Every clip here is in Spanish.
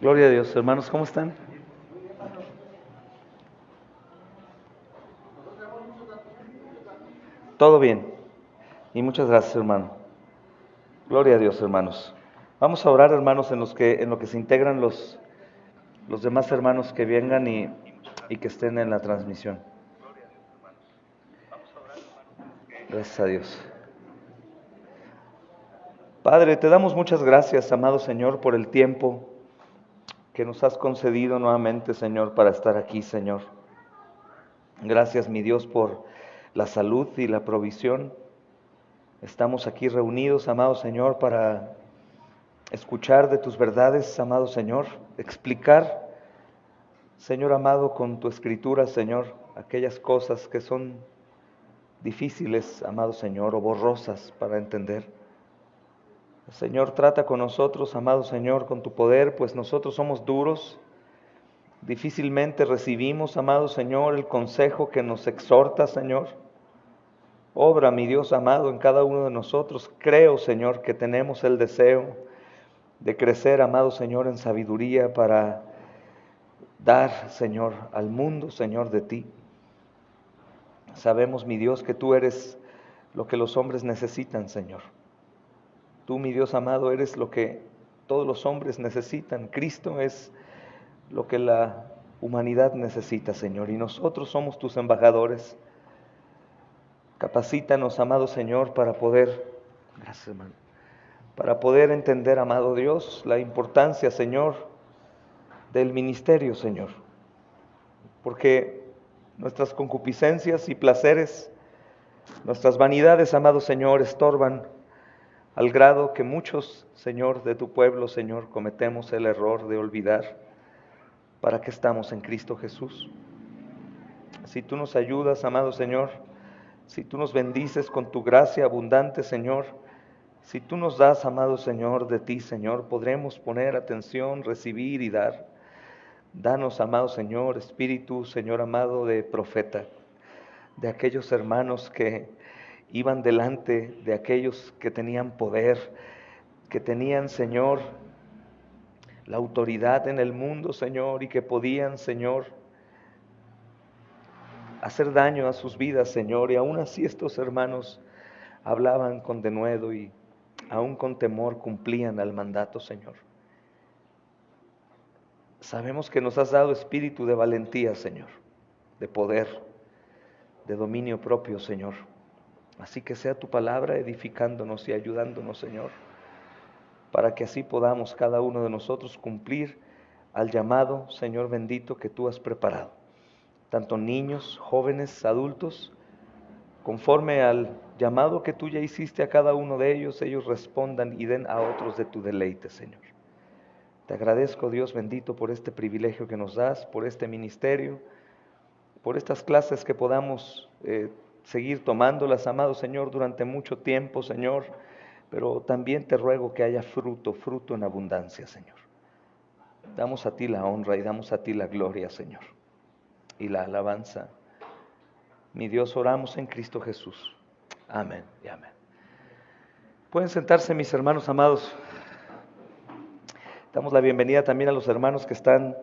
Gloria a Dios, hermanos, ¿cómo están? Todo bien. Y muchas gracias, hermano. Gloria a Dios, hermanos. Vamos a orar, hermanos, en lo que se integran los demás hermanos que vengan y que estén en la transmisión. Gracias a Dios. Padre, te damos muchas gracias, amado Señor, por el tiempo que nos has concedido nuevamente, Señor, para estar aquí, Señor. Gracias, mi Dios, por la salud y la provisión. Estamos aquí reunidos, amado Señor, para escuchar de tus verdades, amado Señor, explicar, Señor amado, con tu escritura, Señor, aquellas cosas que son difíciles, amado Señor, o borrosas para entender. Señor, trata con nosotros, amado Señor, con tu poder, pues nosotros somos duros, difícilmente recibimos, amado Señor, el consejo que nos exhorta, Señor. Obra, mi Dios amado, en cada uno de nosotros. Creo, Señor, que tenemos el deseo de crecer, amado Señor, en sabiduría para dar, Señor, al mundo, Señor, de ti. Sabemos, mi Dios, que tú eres lo que los hombres necesitan, Señor. Tú, mi Dios amado, eres lo que todos los hombres necesitan. Cristo es lo que la humanidad necesita, Señor, y nosotros somos tus embajadores. Capacítanos, amado Señor, para poder, gracias, hermano, para poder entender, amado Dios, la importancia, Señor, del ministerio, Señor. Porque nuestras concupiscencias y placeres, nuestras vanidades, amado Señor, estorban al grado que muchos, Señor, de tu pueblo, Señor, cometemos el error de olvidar para qué estamos en Cristo Jesús. Si tú nos ayudas, amado Señor, si tú nos bendices con tu gracia abundante, Señor, si tú nos das, amado Señor, de ti, Señor, podremos poner atención, recibir y dar. Danos, amado Señor, espíritu, Señor amado, de profeta, de aquellos hermanos que iban delante, de aquellos que tenían poder, que tenían, Señor, la autoridad en el mundo, Señor, y que podían, Señor, hacer daño a sus vidas, Señor, y aún así estos hermanos hablaban con denuedo y aún con temor cumplían al mandato, Señor. Sabemos que nos has dado espíritu de valentía, Señor, de poder, de dominio propio, Señor. Así que sea tu palabra edificándonos y ayudándonos, Señor, para que así podamos cada uno de nosotros cumplir al llamado, Señor bendito, que tú has preparado. Tanto niños, jóvenes, adultos, conforme al llamado que tú ya hiciste a cada uno de ellos, ellos respondan y den a otros de tu deleite, Señor. Te agradezco, Dios bendito, por este privilegio que nos das, por este ministerio, por estas clases que podamos seguir tomándolas, amado Señor, durante mucho tiempo, Señor, pero también te ruego que haya fruto en abundancia, Señor. Damos a ti la honra y damos a ti la gloria, Señor, y la alabanza. Mi Dios, oramos en Cristo Jesús. Amén y amén. Pueden sentarse, mis hermanos amados. Damos la bienvenida también a los hermanos que están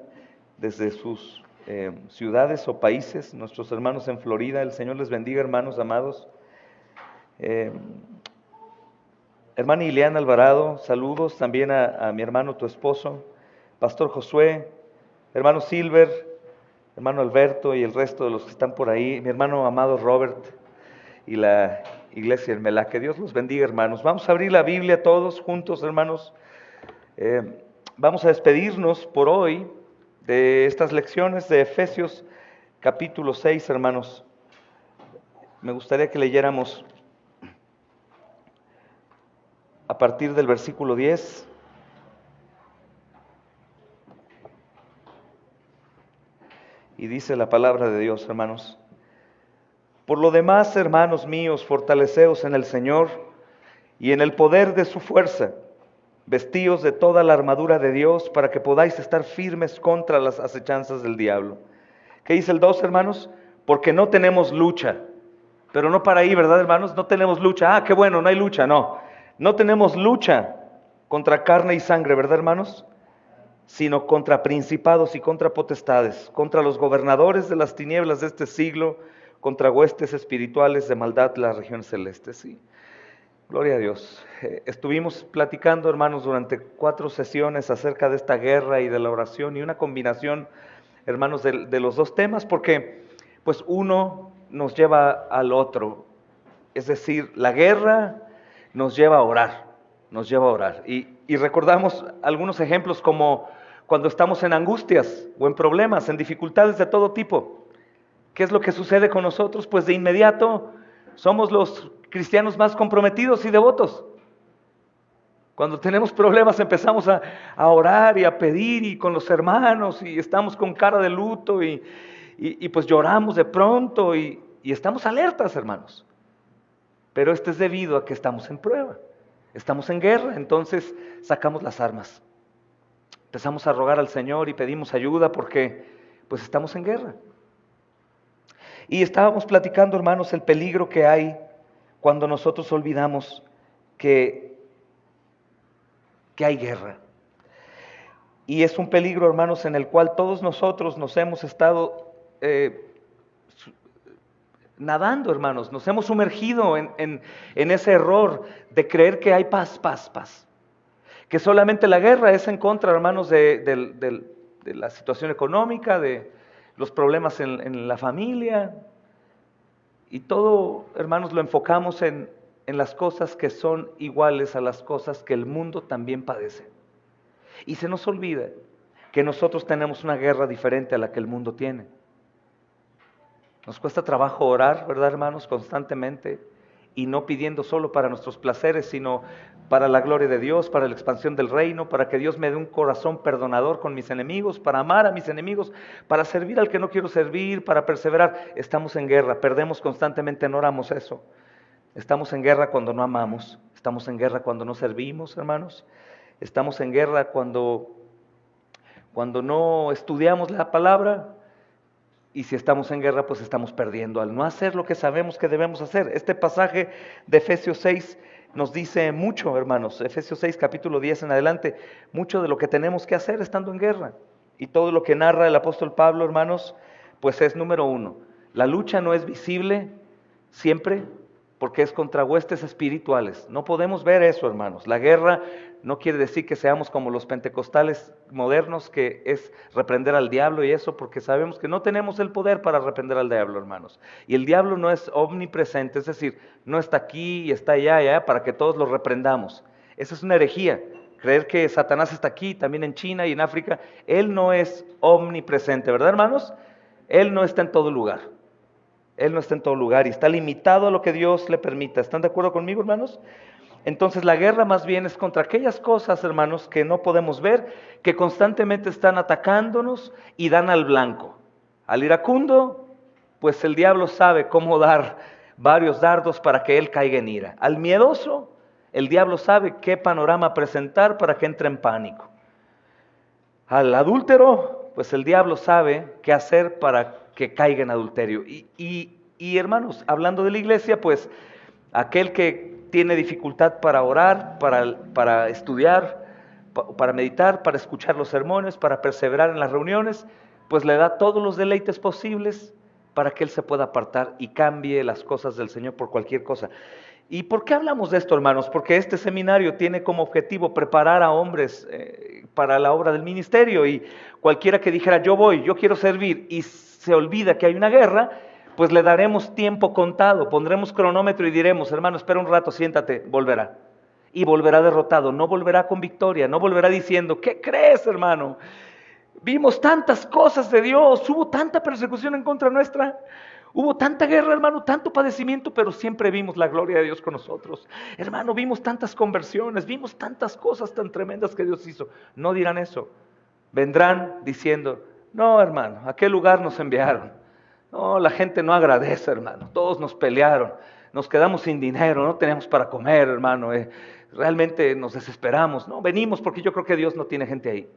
desde sus ciudades o países, nuestros hermanos en Florida. El Señor les bendiga, hermanos amados. Hermana Ileana Alvarado, saludos también a mi hermano, tu esposo, Pastor Josué, hermano Silver, hermano Alberto y el resto de los que están por ahí, mi hermano amado Robert y la iglesia Hermelá. Que Dios los bendiga, hermanos. Vamos a abrir la Biblia todos juntos, hermanos. Vamos a despedirnos por hoy de estas lecciones de Efesios capítulo 6, hermanos. Me gustaría que leyéramos a partir del versículo 10. Y dice la palabra de Dios, hermanos: por lo demás, hermanos míos, fortaleceos en el Señor y en el poder de su fuerza. Vestíos de toda la armadura de Dios para que podáis estar firmes contra las acechanzas del diablo. ¿Qué dice el 2, hermanos? Porque no tenemos lucha. Pero no para ahí, ¿verdad, hermanos? No tenemos lucha. Ah, qué bueno, no hay lucha, no. No tenemos lucha contra carne y sangre, ¿verdad, hermanos? sino contra principados y contra potestades, contra los gobernadores de las tinieblas de este siglo, contra huestes espirituales de maldad de las regiones celestes. Sí. Gloria a Dios. Estuvimos platicando, hermanos, durante 4 sesiones acerca de esta guerra y de la oración, y una combinación, hermanos, de los dos temas, porque pues uno nos lleva al otro. Es decir, la guerra nos lleva a orar, nos lleva a orar. Y recordamos algunos ejemplos como cuando estamos en angustias o en problemas, en dificultades de todo tipo. ¿Qué es lo que sucede con nosotros? Pues de inmediato somos los cristianos más comprometidos y devotos. Cuando tenemos problemas empezamos a orar y a pedir y con los hermanos y estamos con cara de luto y pues lloramos de pronto y estamos alertas, hermanos. Pero esto es debido a que estamos en prueba, estamos en guerra, entonces sacamos las armas. Empezamos a rogar al Señor y pedimos ayuda porque pues estamos en guerra. Y estábamos platicando, hermanos, el peligro que hay cuando nosotros olvidamos que hay guerra. Y es un peligro, hermanos, en el cual todos nosotros nos hemos estado nadando, hermanos, nos hemos sumergido en ese error de creer que hay paz, paz, paz. Que solamente la guerra es en contra, hermanos, de la situación económica, de los problemas en la familia. Y todo, hermanos, lo enfocamos en las cosas que son iguales a las cosas que el mundo también padece. Y se nos olvida que nosotros tenemos una guerra diferente a la que el mundo tiene. Nos cuesta trabajo orar, ¿verdad, hermanos? Constantemente, y no pidiendo solo para nuestros placeres, sino para la gloria de Dios, para la expansión del reino, para que Dios me dé un corazón perdonador con mis enemigos, para amar a mis enemigos, para servir al que no quiero servir, para perseverar. Estamos en guerra, perdemos constantemente, no oramos eso. Estamos en guerra cuando no amamos, estamos en guerra cuando no servimos, hermanos. Estamos en guerra cuando no estudiamos la palabra. Y si estamos en guerra, pues estamos perdiendo al no hacer lo que sabemos que debemos hacer. Este pasaje de Efesios 6 nos dice mucho, hermanos. Efesios 6, capítulo 10 en adelante, mucho de lo que tenemos que hacer estando en guerra. Y todo lo que narra el apóstol Pablo, hermanos, pues es número 1. La lucha no es visible siempre porque es contra huestes espirituales. No podemos ver eso, hermanos. La guerra no quiere decir que seamos como los pentecostales modernos, que es reprender al diablo y eso, porque sabemos que no tenemos el poder para reprender al diablo, hermanos. Y el diablo no es omnipresente, es decir, no está aquí y está allá para que todos lo reprendamos. Esa es una herejía, creer que Satanás está aquí, también en China y en África. Él no es omnipresente, ¿verdad, hermanos? Él no está en todo lugar. Él no está en todo lugar y está limitado a lo que Dios le permita. ¿Están de acuerdo conmigo, hermanos? Entonces la guerra más bien es contra aquellas cosas, hermanos, que no podemos ver, que constantemente están atacándonos y dan al blanco. Al iracundo, pues el diablo sabe cómo dar varios dardos para que él caiga en ira. Al miedoso, el diablo sabe qué panorama presentar para que entre en pánico. Al adúltero, pues el diablo sabe qué hacer para que caiga en adulterio. Y hermanos, hablando de la iglesia, pues aquel que tiene dificultad para orar, para estudiar, para meditar, para escuchar los sermones, para perseverar en las reuniones, pues le da todos los deleites posibles para que él se pueda apartar y cambie las cosas del Señor por cualquier cosa. ¿Y por qué hablamos de esto, hermanos? Porque este seminario tiene como objetivo preparar a hombres para la obra del ministerio, y cualquiera que dijera yo voy, yo quiero servir, y se olvida que hay una guerra, pues le daremos tiempo contado, pondremos cronómetro y diremos, hermano, espera un rato, siéntate, volverá. Y volverá derrotado, no volverá con victoria, no volverá diciendo, ¿qué crees, hermano? Vimos tantas cosas de Dios, hubo tanta persecución en contra nuestra, hubo tanta guerra, hermano, tanto padecimiento, pero siempre vimos la gloria de Dios con nosotros. Hermano, vimos tantas conversiones, vimos tantas cosas tan tremendas que Dios hizo. No dirán eso, vendrán diciendo, no, hermano, ¿a qué lugar nos enviaron? No, la gente no agradece, hermano, todos nos pelearon, nos quedamos sin dinero, no teníamos para comer, hermano, realmente nos desesperamos. No, venimos porque yo creo que Dios no tiene gente ahí.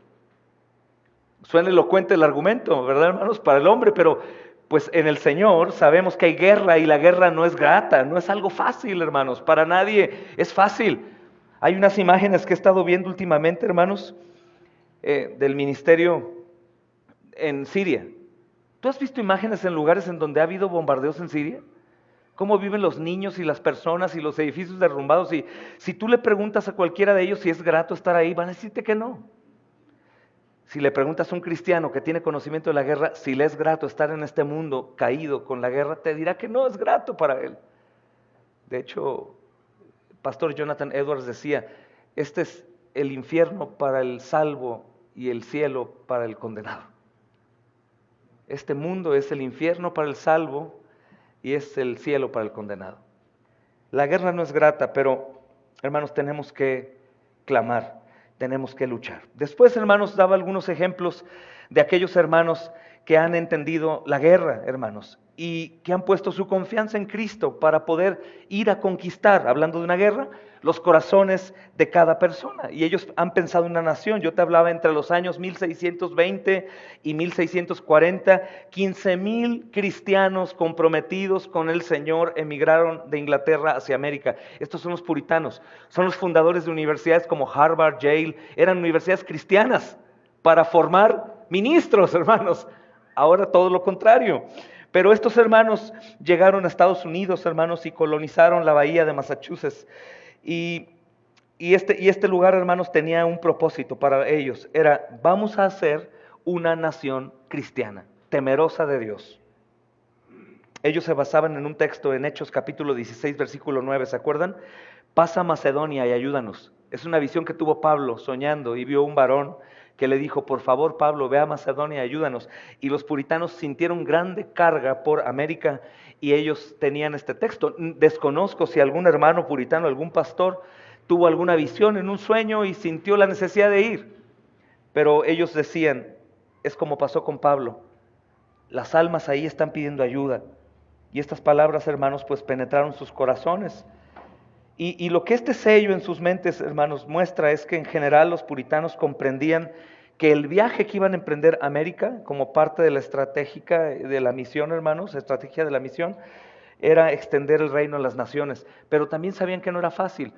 Suena elocuente el argumento, ¿verdad, hermanos? Para el hombre, pero pues en el Señor sabemos que hay guerra y la guerra no es grata, no es algo fácil, hermanos, para nadie es fácil. Hay unas imágenes que he estado viendo últimamente, hermanos, del ministerio en Siria. ¿Tú has visto imágenes en lugares en donde ha habido bombardeos en Siria? ¿Cómo viven los niños y las personas y los edificios derrumbados? Y si tú le preguntas a cualquiera de ellos si es grato estar ahí, van a decirte que no. Si le preguntas a un cristiano que tiene conocimiento de la guerra, si le es grato estar en este mundo caído con la guerra, te dirá que no es grato para él. De hecho, Pastor Jonathan Edwards decía, este es el infierno para el salvo y el cielo para el condenado. Este mundo es el infierno para el salvo y es el cielo para el condenado. La guerra no es grata, pero hermanos, tenemos que clamar, tenemos que luchar. Después, hermanos, daba algunos ejemplos de aquellos hermanos que han entendido la guerra, hermanos, y que han puesto su confianza en Cristo para poder ir a conquistar, hablando de una guerra, los corazones de cada persona. Y ellos han pensado en una nación. Yo te hablaba entre los años 1620 y 1640, 15,000 cristianos comprometidos con el Señor emigraron de Inglaterra hacia América. Estos son los puritanos, son los fundadores de universidades como Harvard, Yale, eran universidades cristianas para formar ministros, hermanos. Ahora todo lo contrario. Pero estos hermanos llegaron a Estados Unidos, hermanos, y colonizaron la bahía de Massachusetts. Y este lugar, hermanos, tenía un propósito para ellos. Era, vamos a ser una nación cristiana, temerosa de Dios. Ellos se basaban en un texto en Hechos capítulo 16, versículo 9, ¿se acuerdan? Pasa a Macedonia y ayúdanos. Es una visión que tuvo Pablo soñando y vio un varón que le dijo, por favor, Pablo, ve a Macedonia, ayúdanos. Y los puritanos sintieron grande carga por América y ellos tenían este texto. Desconozco si algún hermano puritano, algún pastor, tuvo alguna visión en un sueño y sintió la necesidad de ir. Pero ellos decían, es como pasó con Pablo, las almas ahí están pidiendo ayuda. Y estas palabras, hermanos, pues penetraron sus corazones. Y lo que este sello en sus mentes, hermanos, muestra es que en general los puritanos comprendían que el viaje que iban a emprender a América, como parte de la estrategia de la misión, hermanos, estrategia de la misión, era extender el reino a las naciones. Pero también sabían que no era fácil.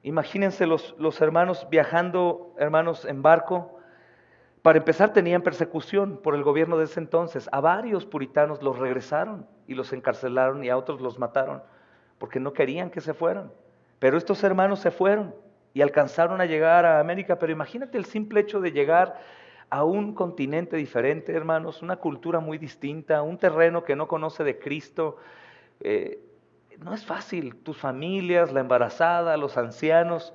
Imagínense los hermanos viajando, hermanos, en barco. Para empezar tenían persecución por el gobierno de ese entonces. A varios puritanos los regresaron y los encarcelaron y a otros los mataron porque no querían que se fueran. Pero estos hermanos se fueron y alcanzaron a llegar a América. Pero imagínate el simple hecho de llegar a un continente diferente, hermanos, una cultura muy distinta, un terreno que no conoce de Cristo. No es fácil, tus familias, la embarazada, los ancianos.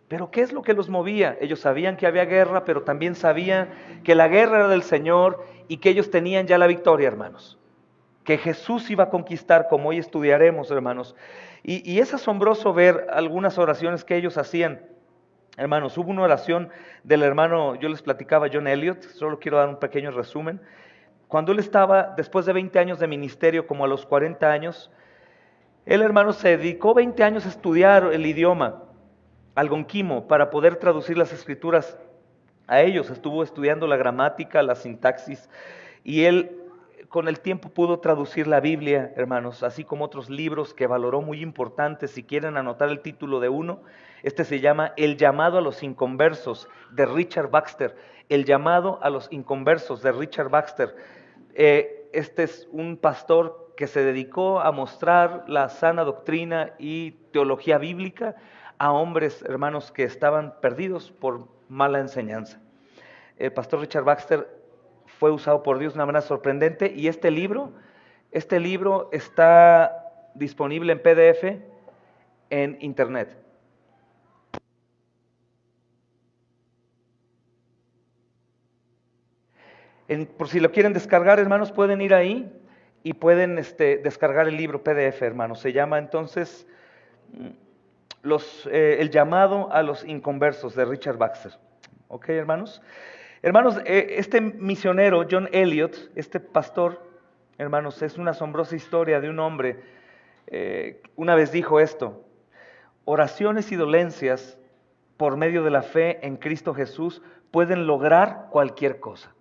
Pero ¿qué es lo que los movía? Ellos sabían que había guerra, pero también sabían que la guerra era del Señor y que ellos tenían ya la victoria, hermanos. Que Jesús iba a conquistar, como hoy estudiaremos, hermanos. Y es asombroso ver algunas oraciones que ellos hacían. Hermanos, hubo una oración del hermano, yo les platicaba, John Elliot, solo quiero dar un pequeño resumen. Cuando él estaba, después de 20 años de ministerio, como a los 40 años, él, hermanos, se dedicó 20 años a estudiar el idioma algonquimo para poder traducir las escrituras a ellos. Estuvo estudiando la gramática, la sintaxis, y él con el tiempo pudo traducir la Biblia, hermanos, así como otros libros que valoró muy importantes. Si quieren anotar el título de uno, este se llama El llamado a los inconversos, de Richard Baxter. El llamado a los inconversos, de Richard Baxter. Este es un pastor que se dedicó a mostrar la sana doctrina y teología bíblica a hombres, hermanos, que estaban perdidos por mala enseñanza. El pastor Richard Baxter fue usado por Dios de una manera sorprendente y este libro está disponible en PDF en internet. Por si lo quieren descargar, hermanos, pueden ir ahí y pueden descargar el libro PDF, hermanos. Se llama entonces El llamado a los inconversos, de Richard Baxter. ¿Ok, hermanos? Hermanos, este misionero, John Elliot, este pastor, hermanos, es una asombrosa historia de un hombre. Una vez dijo esto: oraciones y dolencias por medio de la fe en Cristo Jesús pueden lograr cualquier cosa.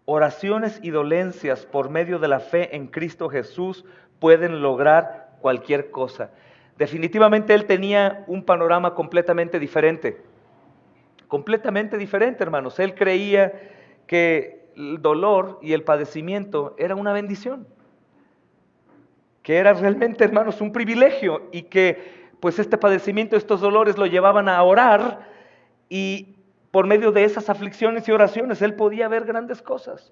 Oraciones y dolencias por medio de la fe en Cristo Jesús pueden lograr cualquier cosa. Definitivamente él tenía un panorama completamente diferente. completamente diferente, hermanos. Él creía que el dolor y el padecimiento era una bendición, que era realmente, hermanos, un privilegio, y que pues este padecimiento, estos dolores lo llevaban a orar, y por medio de esas aflicciones y oraciones él podía ver grandes cosas.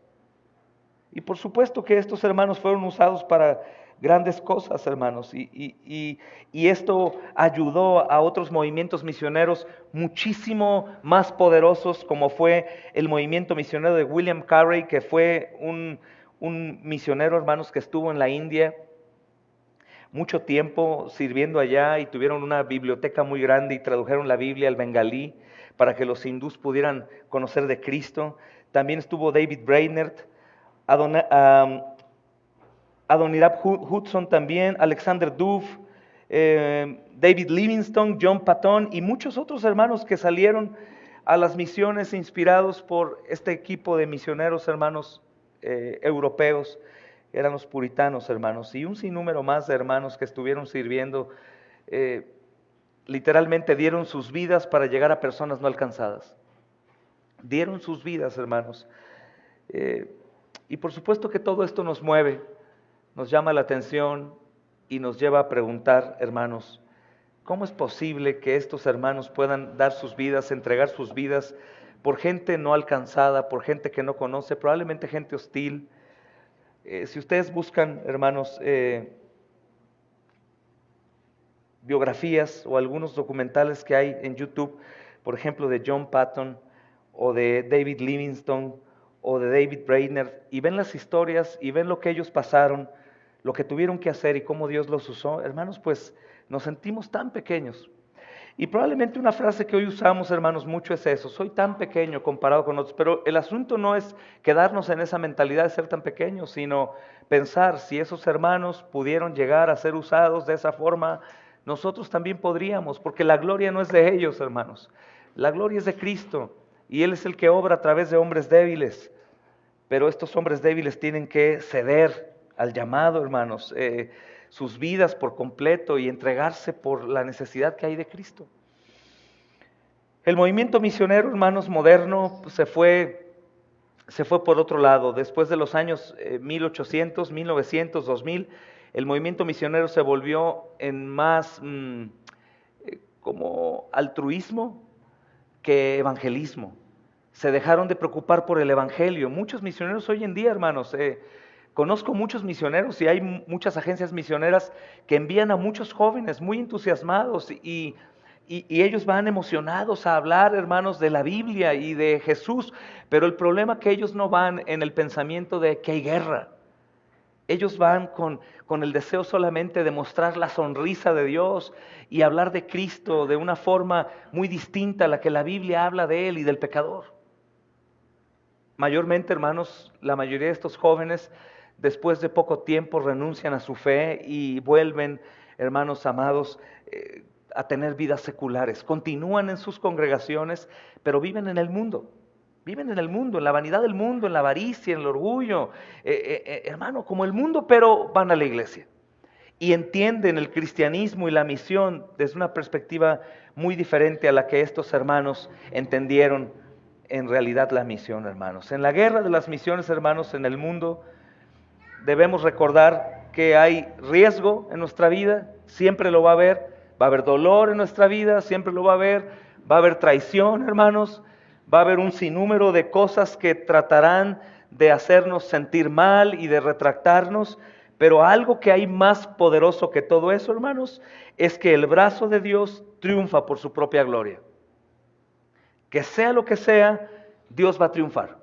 Y por supuesto que estos hermanos fueron usados para grandes cosas, hermanos, y esto ayudó a otros movimientos misioneros muchísimo más poderosos, como fue el movimiento misionero de William Carey, que fue un misionero, hermanos, que estuvo en la India mucho tiempo sirviendo allá, y tuvieron una biblioteca muy grande y tradujeron la Biblia al bengalí para que los hindús pudieran conocer de Cristo. También estuvo David Brainerd, Adoniram Hudson también, Alexander Duff, David Livingstone, John Patton y muchos otros hermanos que salieron a las misiones inspirados por este equipo de misioneros, hermanos, europeos. Eran los puritanos, hermanos, y un sinnúmero más de hermanos que estuvieron sirviendo, literalmente dieron sus vidas para llegar a personas no alcanzadas. Dieron sus vidas, hermanos. Y por supuesto que todo esto nos mueve, nos llama la atención y nos lleva a preguntar, hermanos, ¿cómo es posible que estos hermanos puedan dar sus vidas, entregar sus vidas por gente no alcanzada, por gente que no conoce, probablemente gente hostil? Si ustedes buscan, hermanos, biografías o algunos documentales que hay en YouTube, por ejemplo, de John Patton o de David Livingstone o de David Brainerd, y ven las historias y ven lo que ellos pasaron, lo que tuvieron que hacer y cómo Dios los usó, hermanos, pues nos sentimos tan pequeños. Y probablemente una frase que hoy usamos, hermanos, mucho es eso: soy tan pequeño comparado con otros. Pero el asunto no es quedarnos en esa mentalidad de ser tan pequeños, sino pensar, si esos hermanos pudieron llegar a ser usados de esa forma, nosotros también podríamos, porque la gloria no es de ellos, hermanos. La gloria es de Cristo, y Él es el que obra a través de hombres débiles. Pero estos hombres débiles tienen que ceder al llamado, hermanos, sus vidas por completo y entregarse por la necesidad que hay de Cristo. El movimiento misionero, hermanos, moderno, se fue por otro lado. Después de los años 1800, 1900, 2000, el movimiento misionero se volvió en más como altruismo que evangelismo. Se dejaron de preocupar por el evangelio. Muchos misioneros hoy en día, hermanos, conozco muchos misioneros, y hay muchas agencias misioneras que envían a muchos jóvenes muy entusiasmados, y ellos van emocionados a hablar, hermanos, de la Biblia y de Jesús, pero el problema es que ellos no van en el pensamiento de que hay guerra. Ellos van con el deseo solamente de mostrar la sonrisa de Dios y hablar de Cristo de una forma muy distinta a la que la Biblia habla de Él y del pecador. Mayormente, hermanos, la mayoría de estos jóvenes, después de poco tiempo, renuncian a su fe y vuelven, hermanos amados, a tener vidas seculares. Continúan en sus congregaciones, pero viven en el mundo. Viven en el mundo, en la vanidad del mundo, en la avaricia, en el orgullo, hermano, como el mundo, pero van a la iglesia. Y entienden el cristianismo y la misión desde una perspectiva muy diferente a la que estos hermanos entendieron en realidad la misión, hermanos. En la guerra de las misiones, hermanos, en el mundo, debemos recordar que hay riesgo en nuestra vida, siempre lo va a haber dolor en nuestra vida, siempre lo va a haber traición, hermanos, va a haber un sinnúmero de cosas que tratarán de hacernos sentir mal y de retractarnos, pero algo que hay más poderoso que todo eso, hermanos, es que el brazo de Dios triunfa por su propia gloria. Que sea lo que sea, Dios va a triunfar.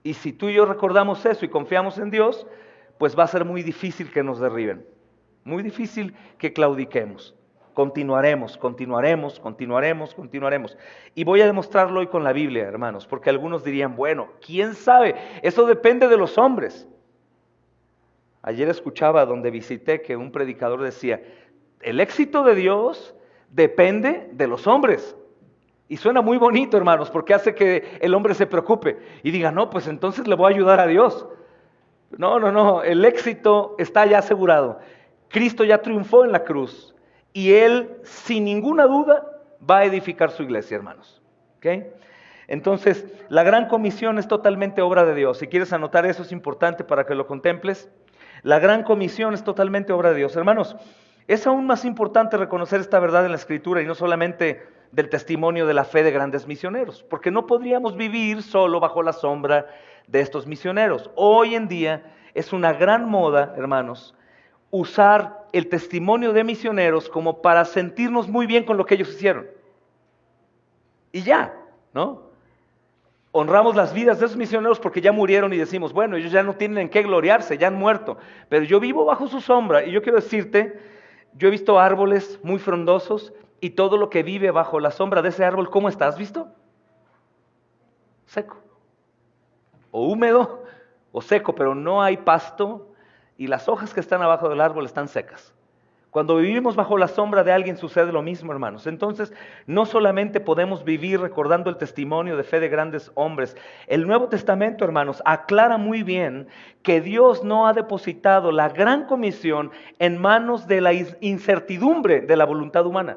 Y si tú y yo recordamos eso y confiamos en Dios, pues va a ser muy difícil que nos derriben. Muy difícil que claudiquemos. Continuaremos. Y voy a demostrarlo hoy con la Biblia, hermanos, porque algunos dirían, bueno, ¿quién sabe? Eso depende de los hombres. Ayer escuchaba donde visité que un predicador decía, el éxito de Dios depende de los hombres. Y suena muy bonito, hermanos, porque hace que el hombre se preocupe y diga, no, pues entonces le voy a ayudar a Dios. No, el éxito está ya asegurado. Cristo ya triunfó en la cruz y Él, sin ninguna duda, va a edificar su iglesia, hermanos. ¿Ok? Entonces, la gran comisión es totalmente obra de Dios. Si quieres anotar eso, es importante para que lo contemples. La gran comisión es totalmente obra de Dios. Hermanos, es aún más importante reconocer esta verdad en la Escritura y no solamente del testimonio de la fe de grandes misioneros, porque no podríamos vivir solo bajo la sombra de estos misioneros. Hoy en día es una gran moda, hermanos, usar el testimonio de misioneros como para sentirnos muy bien con lo que ellos hicieron. Y ya, ¿no? Honramos las vidas de esos misioneros porque ya murieron y decimos, bueno, ellos ya no tienen en qué gloriarse, ya han muerto, pero yo vivo bajo su sombra y yo quiero decirte, yo he visto árboles muy frondosos y todo lo que vive bajo la sombra de ese árbol, ¿cómo está? ¿Has visto? Seco, o húmedo, o seco, pero no hay pasto y las hojas que están abajo del árbol están secas. Cuando vivimos bajo la sombra de alguien sucede lo mismo, hermanos. Entonces, no solamente podemos vivir recordando el testimonio de fe de grandes hombres. El Nuevo Testamento, hermanos, aclara muy bien que Dios no ha depositado la gran comisión en manos de la incertidumbre de la voluntad humana.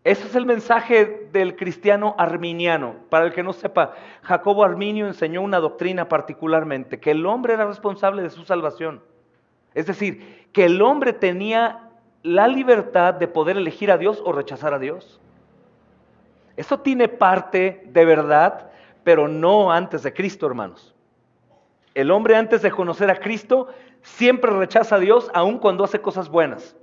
Ese es el mensaje del cristiano arminiano. Para el que no sepa, Jacobo Arminio enseñó una doctrina particularmente, que el hombre era responsable de su salvación. Es decir, que el hombre tenía la libertad de poder elegir a Dios o rechazar a Dios. Eso tiene parte de verdad, pero no antes de Cristo, hermanos. El hombre antes de conocer a Cristo siempre rechaza a Dios, aun cuando hace cosas buenas.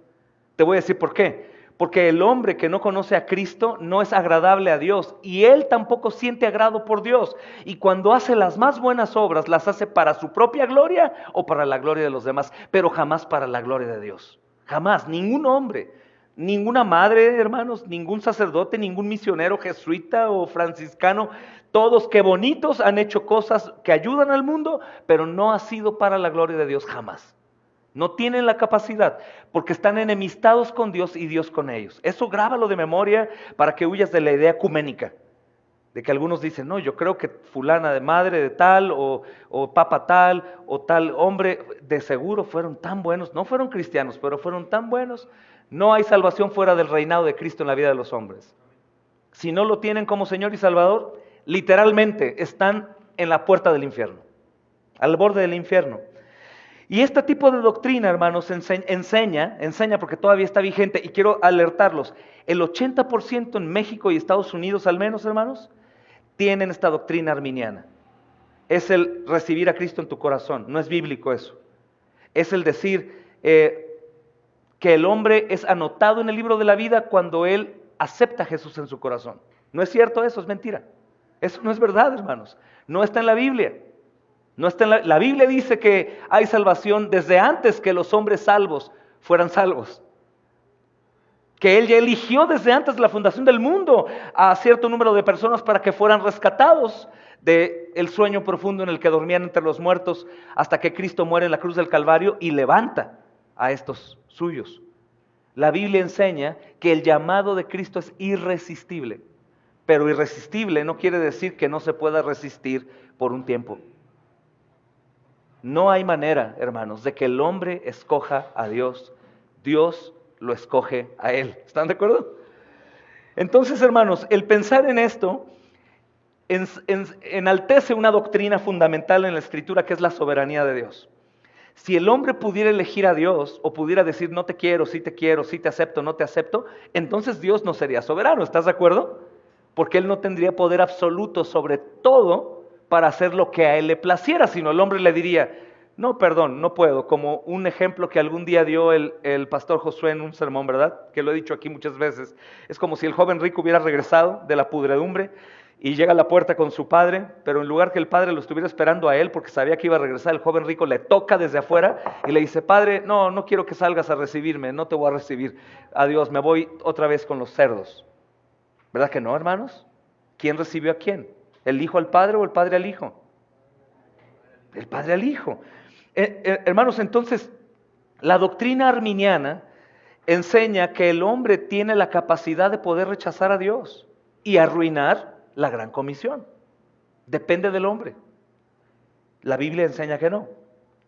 Te voy a decir por qué. Porque el hombre que no conoce a Cristo no es agradable a Dios y él tampoco siente agrado por Dios. Y cuando hace las más buenas obras, las hace para su propia gloria o para la gloria de los demás, pero jamás para la gloria de Dios. Jamás, ningún hombre, ninguna madre, hermanos, ningún sacerdote, ningún misionero jesuita o franciscano, todos que bonitos han hecho cosas que ayudan al mundo, pero no ha sido para la gloria de Dios jamás. No tienen la capacidad porque están enemistados con Dios y Dios con ellos. Eso grábalo de memoria para que huyas de la idea ecuménica. De que algunos dicen, no, yo creo que fulana de madre de tal o papa tal o tal hombre de seguro fueron tan buenos. No fueron cristianos, pero fueron tan buenos. No hay salvación fuera del reinado de Cristo en la vida de los hombres. Si no lo tienen como Señor y Salvador, literalmente están en la puerta del infierno, al borde del infierno. Y este tipo de doctrina, hermanos, enseña porque todavía está vigente, y quiero alertarlos, el 80% en México y Estados Unidos al menos, hermanos, tienen esta doctrina arminiana. Es el recibir a Cristo en tu corazón, no es bíblico eso. Es el decir que el hombre es anotado en el libro de la vida cuando él acepta a Jesús en su corazón. No es cierto eso, es mentira. Eso no es verdad, hermanos. No está en la Biblia. No está en la Biblia dice que hay salvación desde antes que los hombres salvos fueran salvos. Que Él ya eligió desde antes de la fundación del mundo a cierto número de personas para que fueran rescatados del sueño profundo en el que dormían entre los muertos hasta que Cristo muere en la cruz del Calvario y levanta a estos suyos. La Biblia enseña que el llamado de Cristo es irresistible, pero irresistible no quiere decir que no se pueda resistir por un tiempo. No hay manera, hermanos, de que el hombre escoja a Dios. Dios lo escoge a él. ¿Están de acuerdo? Entonces, hermanos, el pensar en esto enaltece una doctrina fundamental en la Escritura que es la soberanía de Dios. Si el hombre pudiera elegir a Dios o pudiera decir no te quiero, sí te acepto, no te acepto, entonces Dios no sería soberano. ¿Estás de acuerdo? Porque Él no tendría poder absoluto sobre todo para hacer lo que a él le placiera, sino el hombre le diría, no, perdón, no puedo, como un ejemplo que algún día dio el pastor Josué en un sermón, ¿verdad? Que lo he dicho aquí muchas veces, es como si el joven rico hubiera regresado de la pudredumbre y llega a la puerta con su padre, pero en lugar que el padre lo estuviera esperando a él porque sabía que iba a regresar, el joven rico le toca desde afuera y le dice, padre, no quiero que salgas a recibirme, no te voy a recibir, adiós, me voy otra vez con los cerdos. ¿Verdad que no, hermanos? ¿Quién recibió a quién? ¿El hijo al padre o el padre al hijo? El padre al hijo. Hermanos, entonces, la doctrina arminiana enseña que el hombre tiene la capacidad de poder rechazar a Dios y arruinar la gran comisión. Depende del hombre. La Biblia enseña que no.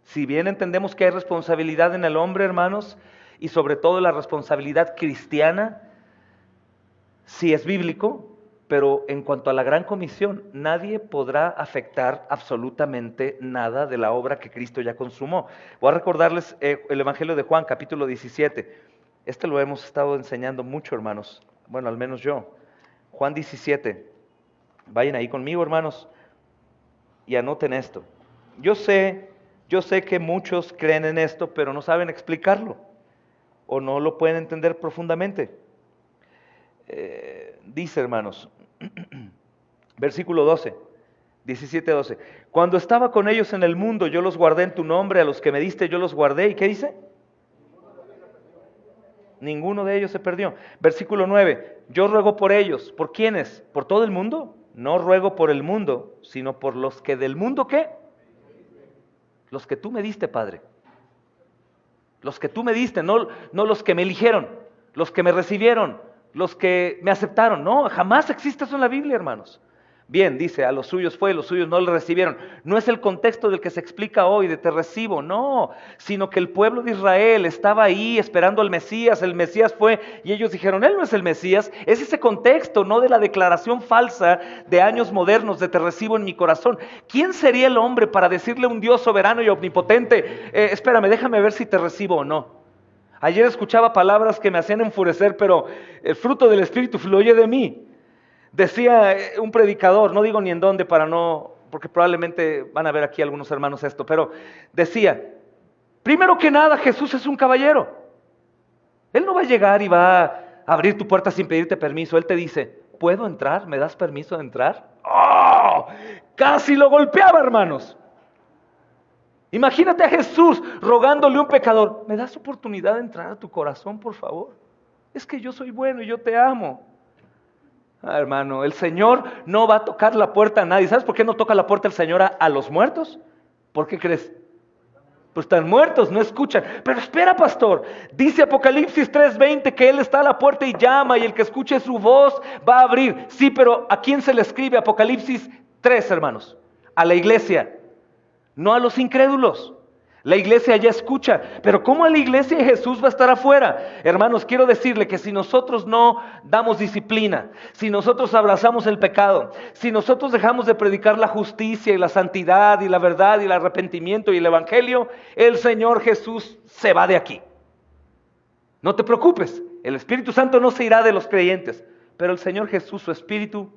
Si bien entendemos que hay responsabilidad en el hombre, hermanos, y sobre todo la responsabilidad cristiana, si es bíblico, Pero en cuanto a la gran comisión, nadie podrá afectar absolutamente nada de la obra que Cristo ya consumó. Voy a recordarles el Evangelio de Juan, capítulo 17. Este lo hemos estado enseñando mucho, hermanos. Bueno, al menos yo. Juan 17. Vayan ahí conmigo, hermanos, y anoten esto. Yo sé que muchos creen en esto, pero no saben explicarlo, o no lo pueden entender profundamente. Dice, hermanos, versículo 12, 17-12. Cuando estaba con ellos en el mundo, yo los guardé en tu nombre, a los que me diste yo los guardé. ¿Y qué dice? Ninguno de ellos se perdió. Versículo 9, yo ruego por ellos. ¿Por quiénes? ¿Por todo el mundo? No ruego por el mundo, sino por los que del mundo, ¿qué? Los que tú me diste, Padre. Los que tú me diste, no los que me eligieron, los que me recibieron, los que me aceptaron. No, jamás existe eso en la Biblia, hermanos. Bien, dice, a los suyos fue, los suyos no le recibieron. No es el contexto del que se explica hoy, de te recibo, no, sino que el pueblo de Israel estaba ahí esperando al Mesías, el Mesías fue, y ellos dijeron, él no es el Mesías. Es ese contexto, no de la declaración falsa de años modernos de te recibo en mi corazón. ¿Quién sería el hombre para decirle a un Dios soberano y omnipotente, espérame, déjame ver si te recibo o no? Ayer escuchaba palabras que me hacían enfurecer, pero el fruto del Espíritu fluye de mí. Decía un predicador, no digo ni en dónde para no, porque probablemente van a ver aquí algunos hermanos esto, pero decía, primero que nada Jesús es un caballero. Él no va a llegar y va a abrir tu puerta sin pedirte permiso. Él te dice, ¿puedo entrar? ¿Me das permiso de entrar? ¡Oh! Casi lo golpeaba, hermanos. Imagínate a Jesús rogándole a un pecador, ¿me das oportunidad de entrar a tu corazón, por favor? Es que yo soy bueno y yo te amo. Hermano, el Señor no va a tocar la puerta a nadie. ¿Sabes por qué no toca la puerta el Señor a los muertos? ¿Por qué crees? Pues están muertos, no escuchan. Pero espera, pastor, dice Apocalipsis 3:20 que Él está a la puerta y llama, y el que escuche su voz va a abrir. Sí, pero ¿a quién se le escribe Apocalipsis 3, hermanos? A la iglesia, no a los incrédulos. La iglesia ya escucha, pero ¿cómo a la iglesia Jesús va a estar afuera? Hermanos, quiero decirle que si nosotros no damos disciplina, si nosotros abrazamos el pecado, si nosotros dejamos de predicar la justicia y la santidad y la verdad y el arrepentimiento y el evangelio, el Señor Jesús se va de aquí. No te preocupes, el Espíritu Santo no se irá de los creyentes, pero el Señor Jesús, su Espíritu,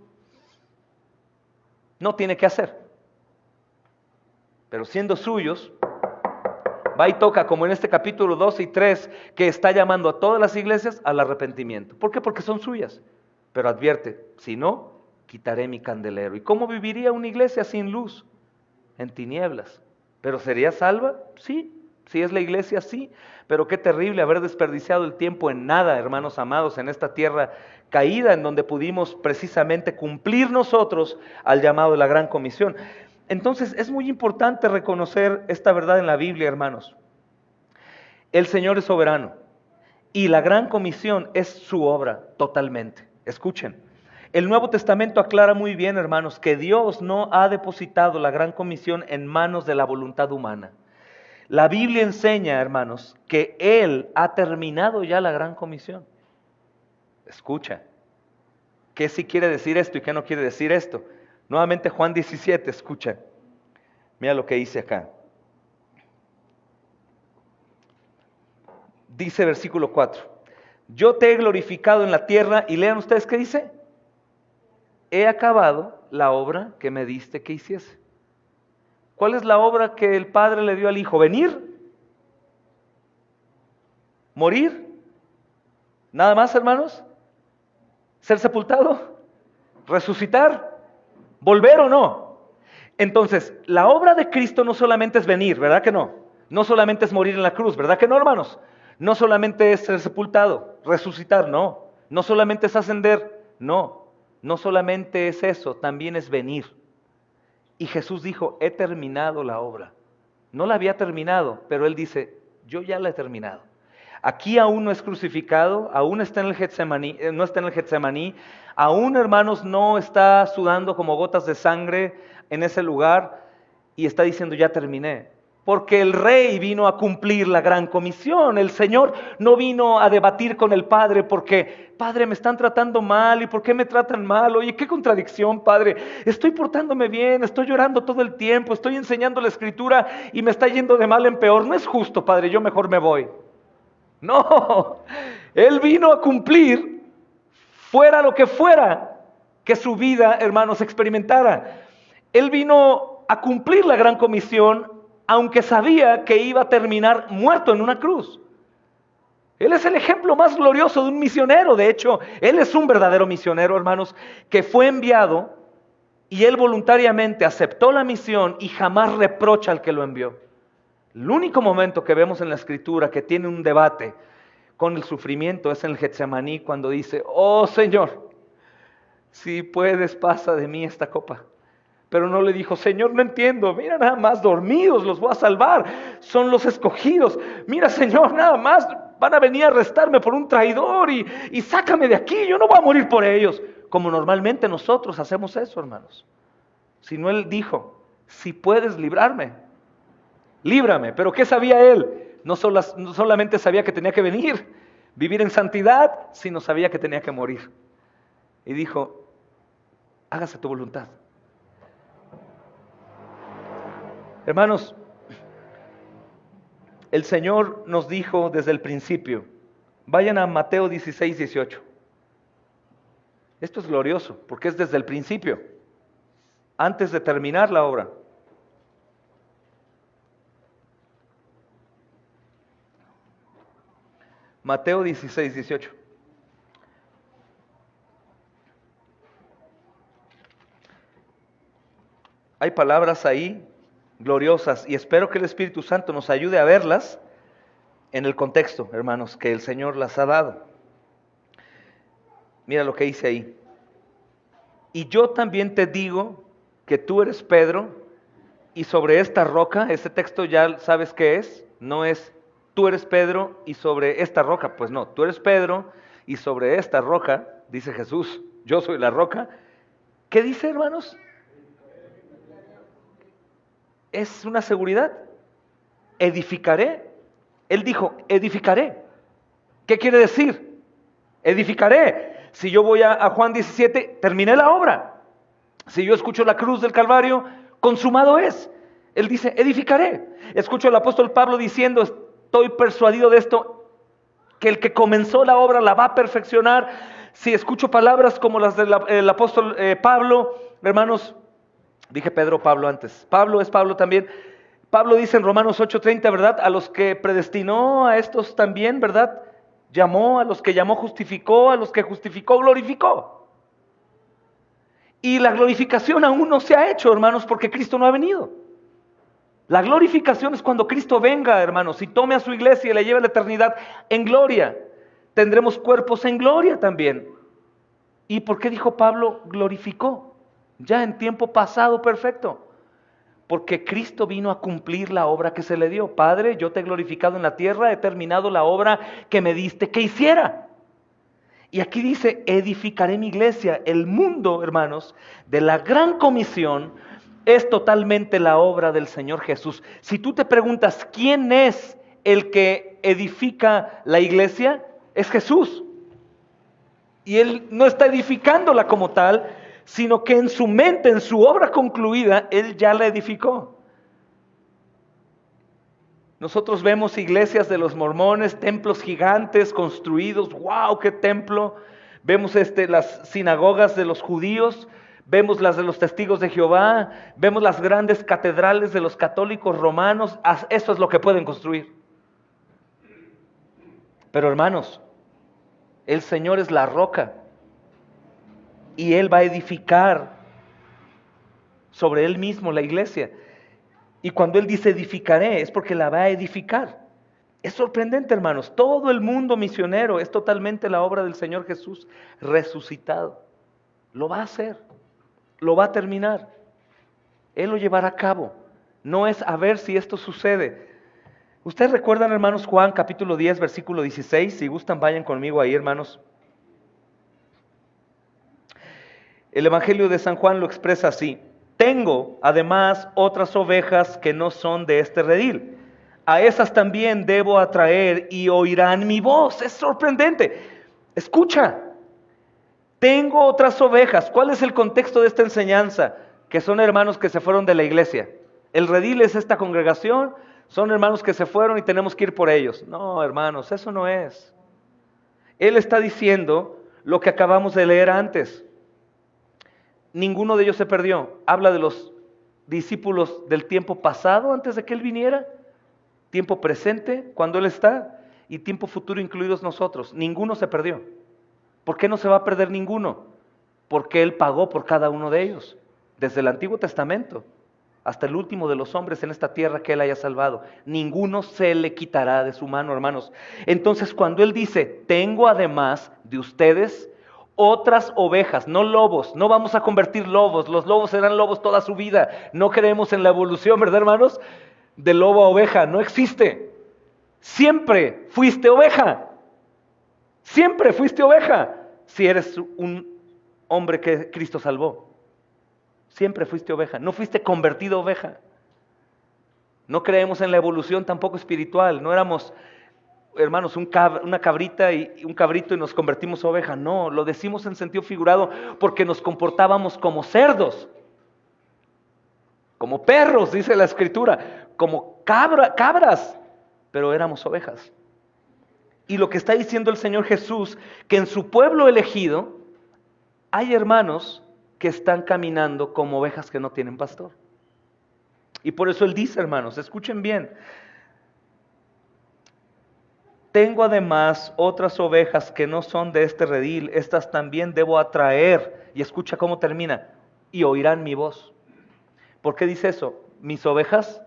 no tiene que hacer. Pero siendo suyos, va y toca, como en este capítulo 2 y 3, que está llamando a todas las iglesias al arrepentimiento. ¿Por qué? Porque son suyas. Pero advierte, si no, quitaré mi candelero. ¿Y cómo viviría una iglesia sin luz? En tinieblas. ¿Pero sería salva? Sí. Si es la iglesia, sí. Pero qué terrible haber desperdiciado el tiempo en nada, hermanos amados, en esta tierra caída, en donde pudimos precisamente cumplir nosotros al llamado de la gran comisión. Entonces es muy importante reconocer esta verdad en la Biblia, hermanos. El Señor es soberano y la gran comisión es su obra totalmente. Escuchen, el Nuevo Testamento aclara muy bien, hermanos, que Dios no ha depositado la gran comisión en manos de la voluntad humana. La Biblia enseña, hermanos, que Él ha terminado ya la gran comisión. Escucha, ¿qué sí quiere decir esto y qué no quiere decir esto? Nuevamente Juan 17, escucha. Mira lo que dice acá. Dice versículo 4. Yo te he glorificado en la tierra, y lean ustedes qué dice. He acabado la obra que me diste que hiciese. ¿Cuál es la obra que el Padre le dio al Hijo? ¿Venir? ¿Morir? ¿Nada más, hermanos? ¿Ser sepultado? ¿Resucitar? ¿Volver o no? Entonces, la obra de Cristo no solamente es venir, ¿verdad que no? No solamente es morir en la cruz, ¿verdad que no, hermanos? No solamente es ser sepultado, resucitar, no. No solamente es ascender, no. No solamente es eso, también es venir. Y Jesús dijo, he terminado la obra. No la había terminado, pero Él dice, yo ya la he terminado. Aquí aún no es crucificado, aún está en el Getsemaní, no está en el Getsemaní, aún, hermanos, no está sudando como gotas de sangre en ese lugar y está diciendo, ya terminé. porque el rey vino a cumplir la gran comisión. El Señor no vino a debatir con el Padre porque, Padre, me están tratando mal, ¿y por qué me tratan mal? Oye, qué contradicción, Padre, estoy portándome bien, estoy llorando todo el tiempo, estoy enseñando la Escritura y me está yendo de mal en peor. No es justo, Padre, yo mejor me voy. No, Él vino a cumplir, fuera lo que fuera que su vida, hermanos, experimentara. Él vino a cumplir la gran comisión, aunque sabía que iba a terminar muerto en una cruz. Él es el ejemplo más glorioso de un misionero. De hecho, Él es un verdadero misionero, hermanos, que fue enviado y Él voluntariamente aceptó la misión y jamás reprocha al que lo envió. El único momento que vemos en la Escritura que tiene un debate con el sufrimiento es en el Getsemaní, cuando dice, oh Señor, si puedes, pasa de mí esta copa. Pero no le dijo, Señor, no entiendo, mira, nada más dormidos los voy a salvar, son los escogidos. Mira, Señor, nada más van a venir a arrestarme por un traidor y sácame de aquí, yo no voy a morir por ellos. Como normalmente nosotros hacemos eso, hermanos. Sino Él dijo, si puedes librarme, líbrame. Pero ¿qué sabía Él? No solamente sabía que tenía que venir, vivir en santidad, sino sabía que tenía que morir. Y dijo, hágase tu voluntad. Hermanos, el Señor nos dijo desde el principio, vayan a Mateo 16, 18. Esto es glorioso, porque es desde el principio, antes de terminar la obra. Mateo 16, 18. Hay palabras ahí gloriosas y espero que el Espíritu Santo nos ayude a verlas en el contexto, hermanos, que el Señor las ha dado. Mira lo que dice ahí. Y yo también te digo que tú eres Pedro y sobre esta roca, este texto ya sabes qué es, no es tú eres Pedro y sobre esta roca, pues no, tú eres Pedro y sobre esta roca, dice Jesús, yo soy la roca. ¿Qué dice, hermanos? Es una seguridad. Edificaré. Él dijo, edificaré. ¿Qué quiere decir? Edificaré. Si yo voy a Juan 17, terminé la obra. Si yo escucho la cruz del Calvario, consumado es. Él dice, edificaré. Escucho al apóstol Pablo diciendo, estoy persuadido de esto, que el que comenzó la obra la va a perfeccionar. Si escucho palabras como las del apóstol Pablo, hermanos, dije Pedro, Pablo antes. Pablo es Pablo también. Pablo dice en Romanos 8:30, ¿verdad? A los que predestinó, a estos también, ¿verdad? Llamó, a los que llamó justificó, a los que justificó glorificó. Y la glorificación aún no se ha hecho, hermanos, porque Cristo no ha venido. La glorificación es cuando Cristo venga, hermanos, y tome a su iglesia y la lleve a la eternidad en gloria. Tendremos cuerpos en gloria también. ¿Y por qué dijo Pablo glorificó? Ya en tiempo pasado perfecto, porque Cristo vino a cumplir la obra que se le dio. Padre, yo te he glorificado en la tierra, he terminado la obra que me diste que hiciera. Y aquí dice, edificaré mi iglesia. El mundo, hermanos, de la gran comisión es totalmente la obra del Señor Jesús. Si tú te preguntas, ¿quién es el que edifica la iglesia? Es Jesús. Y Él no está edificándola como tal, sino que en su mente, en su obra concluida, Él ya la edificó. Nosotros vemos iglesias de los mormones, templos gigantes construidos, ¡wow! ¡Qué templo! Vemos las sinagogas de los judíos, vemos las de los testigos de Jehová, vemos las grandes catedrales de los católicos romanos. Eso es lo que pueden construir. Pero hermanos, el Señor es la roca. Y Él va a edificar sobre Él mismo la iglesia. Y cuando Él dice edificaré, es porque la va a edificar. Es sorprendente, hermanos. Todo el mundo misionero es totalmente la obra del Señor Jesús resucitado. Lo va a hacer. Lo va a terminar. Él lo llevará a cabo. No es a ver si esto sucede. Ustedes recuerdan, hermanos, Juan capítulo 10, versículo 16. Si gustan, vayan conmigo ahí, hermanos. El Evangelio de San Juan lo expresa así. tengo además otras ovejas que no son de este redil. A esas también debo atraer y oirán mi voz. Es sorprendente. Escucha, tengo otras ovejas. ¿Cuál es el contexto de esta enseñanza? Que son hermanos que se fueron de la iglesia. El redil es esta congregación, son hermanos que se fueron y tenemos que ir por ellos. No, hermanos, eso no es. Él está diciendo lo que acabamos de leer antes. Ninguno de ellos se perdió. Habla de los discípulos del tiempo pasado antes de que Él viniera, tiempo presente cuando Él está y tiempo futuro incluidos nosotros. Ninguno se perdió. ¿Por qué no se va a perder ninguno? Porque Él pagó por cada uno de ellos, desde el Antiguo Testamento hasta el último de los hombres en esta tierra que Él haya salvado. Ninguno se le quitará de su mano, hermanos. Entonces, cuando Él dice, tengo además de ustedes otras ovejas, no lobos, no vamos a convertir lobos, los lobos serán lobos toda su vida. No creemos en la evolución, ¿verdad, hermanos? De lobo a oveja, no existe. Siempre fuiste oveja. Siempre fuiste oveja. Si eres un hombre que Cristo salvó. Siempre fuiste oveja, no fuiste convertido oveja. No creemos en la evolución tampoco espiritual. No éramos, hermanos, una cabrita y un cabrito y nos convertimos oveja. No, lo decimos en sentido figurado porque nos comportábamos como cerdos, como perros, dice la Escritura, como cabras, pero éramos ovejas. Y lo que está diciendo el Señor Jesús, que en su pueblo elegido hay hermanos que están caminando como ovejas que no tienen pastor. Y por eso Él dice, hermanos, escuchen bien, tengo además otras ovejas que no son de este redil, estas también debo atraer. Y escucha cómo termina, y oirán mi voz. ¿Por qué dice eso? Mis ovejas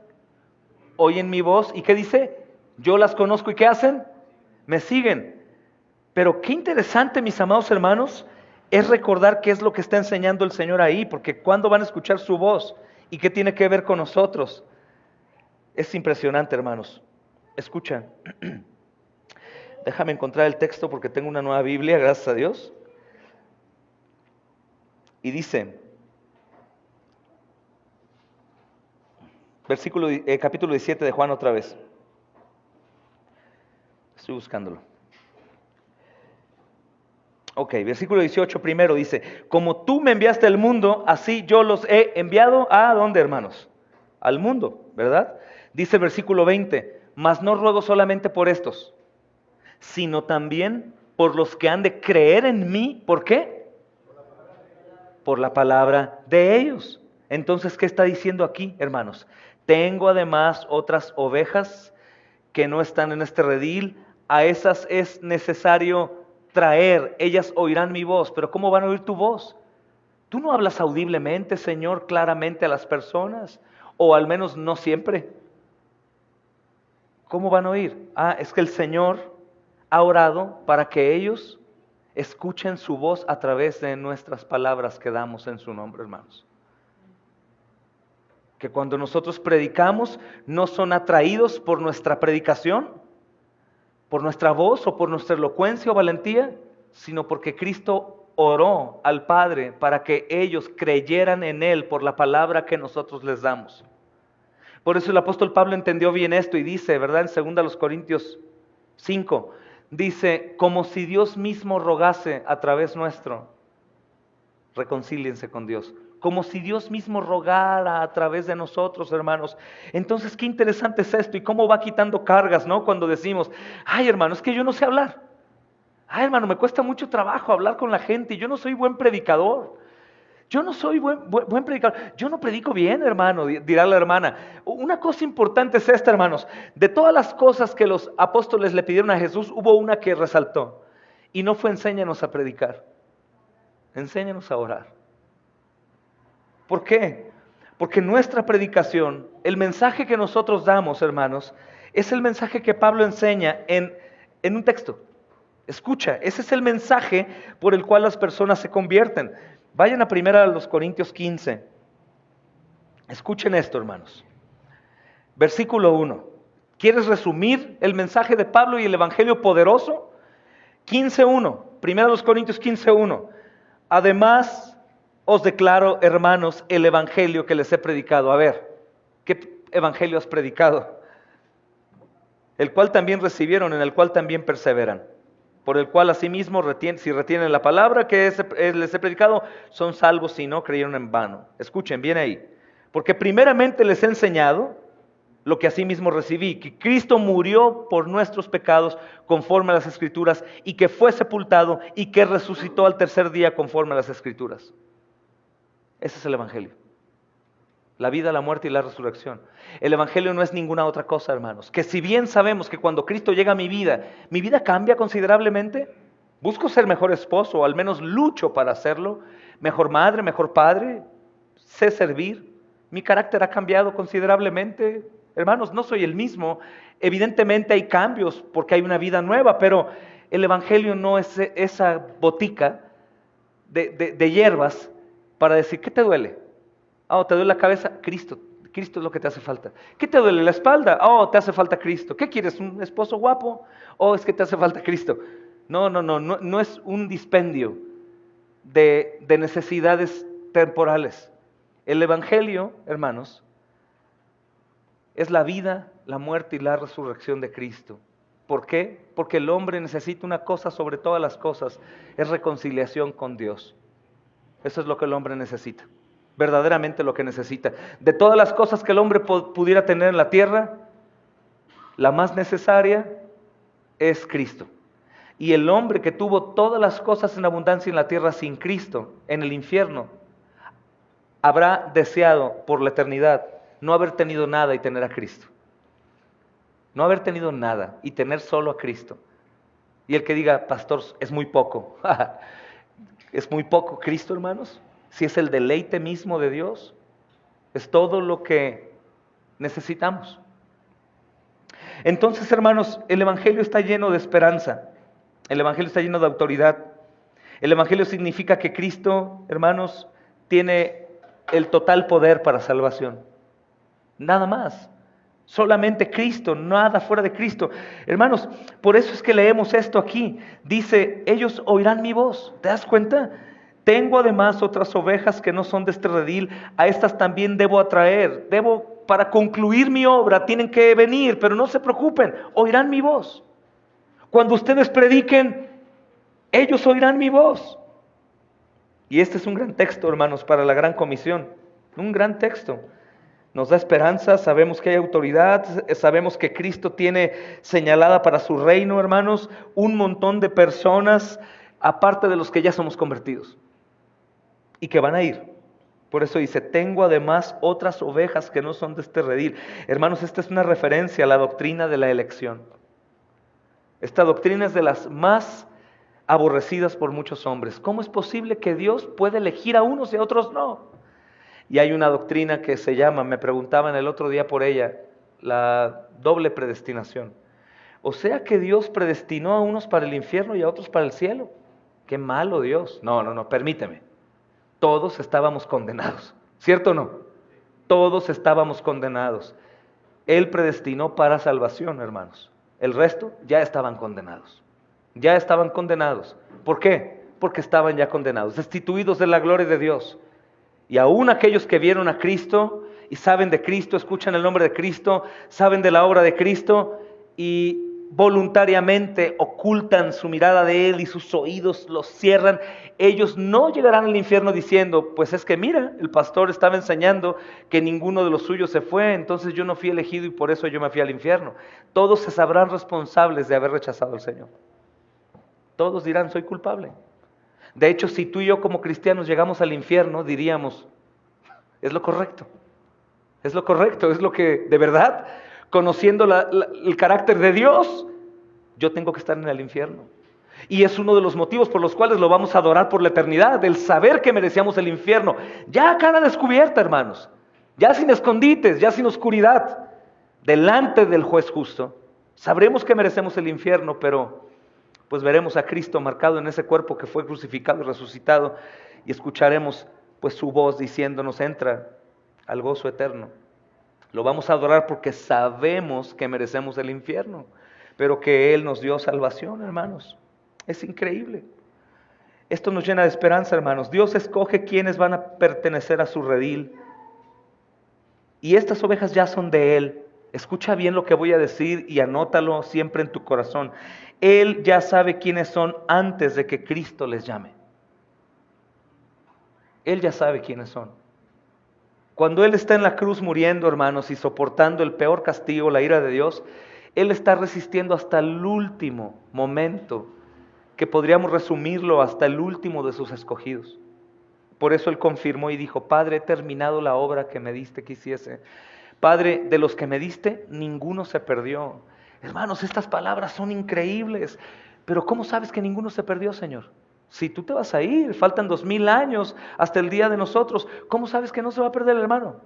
oyen mi voz, ¿y qué dice? Yo las conozco, ¿y qué hacen? Me siguen. Pero qué interesante, mis amados hermanos, es recordar qué es lo que está enseñando el Señor ahí, porque ¿cuándo van a escuchar su voz? ¿Y qué tiene que ver con nosotros? Es impresionante, hermanos. Escucha. Déjame encontrar el texto porque tengo una nueva Biblia, gracias a Dios. Y dice, capítulo 17 de Juan otra vez. Estoy buscándolo. Ok, versículo 18 primero dice, como tú me enviaste al mundo, así yo los he enviado ¿a dónde, hermanos? Al mundo, ¿verdad? Dice el versículo 20, mas no ruego solamente por estos, sino también por los que han de creer en mí. ¿Por qué? Por la palabra de ellos. Entonces, ¿qué está diciendo aquí, hermanos? Tengo además otras ovejas que no están en este redil, a esas es necesario traer, ellas oirán mi voz. Pero ¿cómo van a oír tu voz? Tú no hablas audiblemente, Señor, claramente a las personas, o al menos no siempre. ¿Cómo van a oír? Es que el Señor ha orado para que ellos escuchen su voz a través de nuestras palabras que damos en su nombre, hermanos. Que cuando nosotros predicamos, no son atraídos por nuestra predicación, por nuestra voz o por nuestra elocuencia o valentía, sino porque Cristo oró al Padre para que ellos creyeran en Él por la palabra que nosotros les damos. Por eso el apóstol Pablo entendió bien esto y dice, ¿verdad? En 2 Corintios 5, dice, como si Dios mismo rogase a través nuestro, reconcíliense con Dios. Como si Dios mismo rogara a través de nosotros, hermanos. Entonces, qué interesante es esto y cómo va quitando cargas, ¿no? Cuando decimos, ay, hermano, es que yo no sé hablar. Ay, hermano, me cuesta mucho trabajo hablar con la gente y yo no soy buen predicador. Yo no soy buen predicador. Yo no predico bien, hermano, dirá la hermana. Una cosa importante es esta, hermanos. De todas las cosas que los apóstoles le pidieron a Jesús, hubo una que resaltó. Y no fue enséñanos a predicar. Enséñanos a orar. ¿Por qué? Porque nuestra predicación, el mensaje que nosotros damos, hermanos, es el mensaje que Pablo enseña en un texto. Escucha, ese es el mensaje por el cual las personas se convierten. Vayan a 1 Corintios 15. Escuchen esto, hermanos. Versículo 1. ¿Quieres resumir el mensaje de Pablo y el evangelio poderoso? 15.1. 1 Corintios 15.1. Además, os declaro, hermanos, el evangelio que les he predicado. A ver, ¿qué evangelio has predicado? El cual también recibieron, en el cual también perseveran. Por el cual asimismo, si retienen la palabra que les he predicado, son salvos si no creyeron en vano. Escuchen, bien ahí. Porque primeramente les he enseñado lo que asimismo recibí, que Cristo murió por nuestros pecados conforme a las Escrituras, y que fue sepultado y que resucitó al tercer día conforme a las Escrituras. Ese es el evangelio. La vida, la muerte y la resurrección. El evangelio no es ninguna otra cosa, hermanos. Que si bien sabemos que cuando Cristo llega a mi vida cambia considerablemente. Busco ser mejor esposo, o al menos lucho para hacerlo. Mejor madre, mejor padre. Sé servir. Mi carácter ha cambiado considerablemente. Hermanos, no soy el mismo. Evidentemente hay cambios porque hay una vida nueva, pero el evangelio no es esa botica de hierbas para decir, ¿qué te duele? Oh, ¿te duele la cabeza? Cristo es lo que te hace falta. ¿Qué te duele la espalda? Oh, te hace falta Cristo. ¿Qué quieres? ¿Un esposo guapo? Oh, es que te hace falta Cristo. No es un dispendio de necesidades temporales. El evangelio, hermanos, es la vida, la muerte y la resurrección de Cristo. ¿Por qué? Porque el hombre necesita una cosa sobre todas las cosas, es reconciliación con Dios. Eso es lo que el hombre necesita, verdaderamente lo que necesita. De todas las cosas que el hombre pudiera tener en la tierra, la más necesaria es Cristo. Y el hombre que tuvo todas las cosas en abundancia en la tierra sin Cristo, en el infierno, habrá deseado por la eternidad no haber tenido nada y tener a Cristo. No haber tenido nada y tener solo a Cristo. Y el que diga, pastor, es muy poco. ¿Es muy poco Cristo, hermanos? Si es el deleite mismo de Dios, es todo lo que necesitamos. Entonces, hermanos, el evangelio está lleno de esperanza. El evangelio está lleno de autoridad. El evangelio significa que Cristo, hermanos, tiene el total poder para salvación. Nada más. Solamente Cristo, nada fuera de Cristo. Hermanos, por eso es que leemos esto aquí. Dice, ellos oirán mi voz. ¿Te das cuenta? Tengo además otras ovejas que no son de este redil. A estas también debo atraer. Para concluir mi obra, tienen que venir, pero no se preocupen. Oirán mi voz. Cuando ustedes prediquen, ellos oirán mi voz. Y este es un gran texto, hermanos, para la gran comisión. Un gran texto. Nos da esperanza, sabemos que hay autoridad, sabemos que Cristo tiene señalada para su reino, hermanos, un montón de personas, aparte de los que ya somos convertidos, y que van a ir. Por eso dice, tengo además otras ovejas que no son de este redil. Hermanos, esta es una referencia a la doctrina de la elección. Esta doctrina es de las más aborrecidas por muchos hombres. ¿Cómo es posible que Dios puede elegir a unos y a otros no? Y hay una doctrina que se llama, me preguntaban el otro día por ella, la doble predestinación. O sea que Dios predestinó a unos para el infierno y a otros para el cielo. ¡Qué malo Dios! No, permíteme. Todos estábamos condenados, ¿cierto o no? Todos estábamos condenados. Él predestinó para salvación, hermanos. El resto ya estaban condenados. Ya estaban condenados. ¿Por qué? Porque estaban ya condenados, destituidos de la gloria de Dios. Y aún aquellos que vieron a Cristo y saben de Cristo, escuchan el nombre de Cristo, saben de la obra de Cristo y voluntariamente ocultan su mirada de Él y sus oídos los cierran, ellos no llegarán al infierno diciendo, pues es que mira, el pastor estaba enseñando que ninguno de los suyos se fue, entonces yo no fui elegido y por eso yo me fui al infierno. Todos se sabrán responsables de haber rechazado al Señor. Todos dirán, soy culpable. De hecho, si tú y yo como cristianos llegamos al infierno, diríamos, es lo correcto, es lo que de verdad, conociendo el carácter de Dios, yo tengo que estar en el infierno. Y es uno de los motivos por los cuales lo vamos a adorar por la eternidad, el saber que merecíamos el infierno, ya a cara descubierta, hermanos, ya sin escondites, ya sin oscuridad, delante del juez justo, sabremos que merecemos el infierno, pero pues veremos a Cristo marcado en ese cuerpo que fue crucificado y resucitado, y escucharemos pues su voz diciéndonos, entra al gozo eterno. Lo vamos a adorar porque sabemos que merecemos el infierno, pero que Él nos dio salvación, hermanos. Es increíble. Esto nos llena de esperanza, hermanos. Dios escoge quiénes van a pertenecer a su redil. Y estas ovejas ya son de Él. Escucha bien lo que voy a decir y anótalo siempre en tu corazón. Él ya sabe quiénes son antes de que Cristo les llame. Él ya sabe quiénes son. Cuando Él está en la cruz muriendo, hermanos, y soportando el peor castigo, la ira de Dios, Él está resistiendo hasta el último momento, que podríamos resumirlo hasta el último de sus escogidos. Por eso Él confirmó y dijo: Padre, he terminado la obra que me diste que hiciese. Padre, de los que me diste, ninguno se perdió. Hermanos, estas palabras son increíbles. Pero ¿cómo sabes que ninguno se perdió, Señor? Si tú te vas a ir, faltan 2000 años hasta el día de nosotros, ¿cómo sabes que no se va a perder el hermano?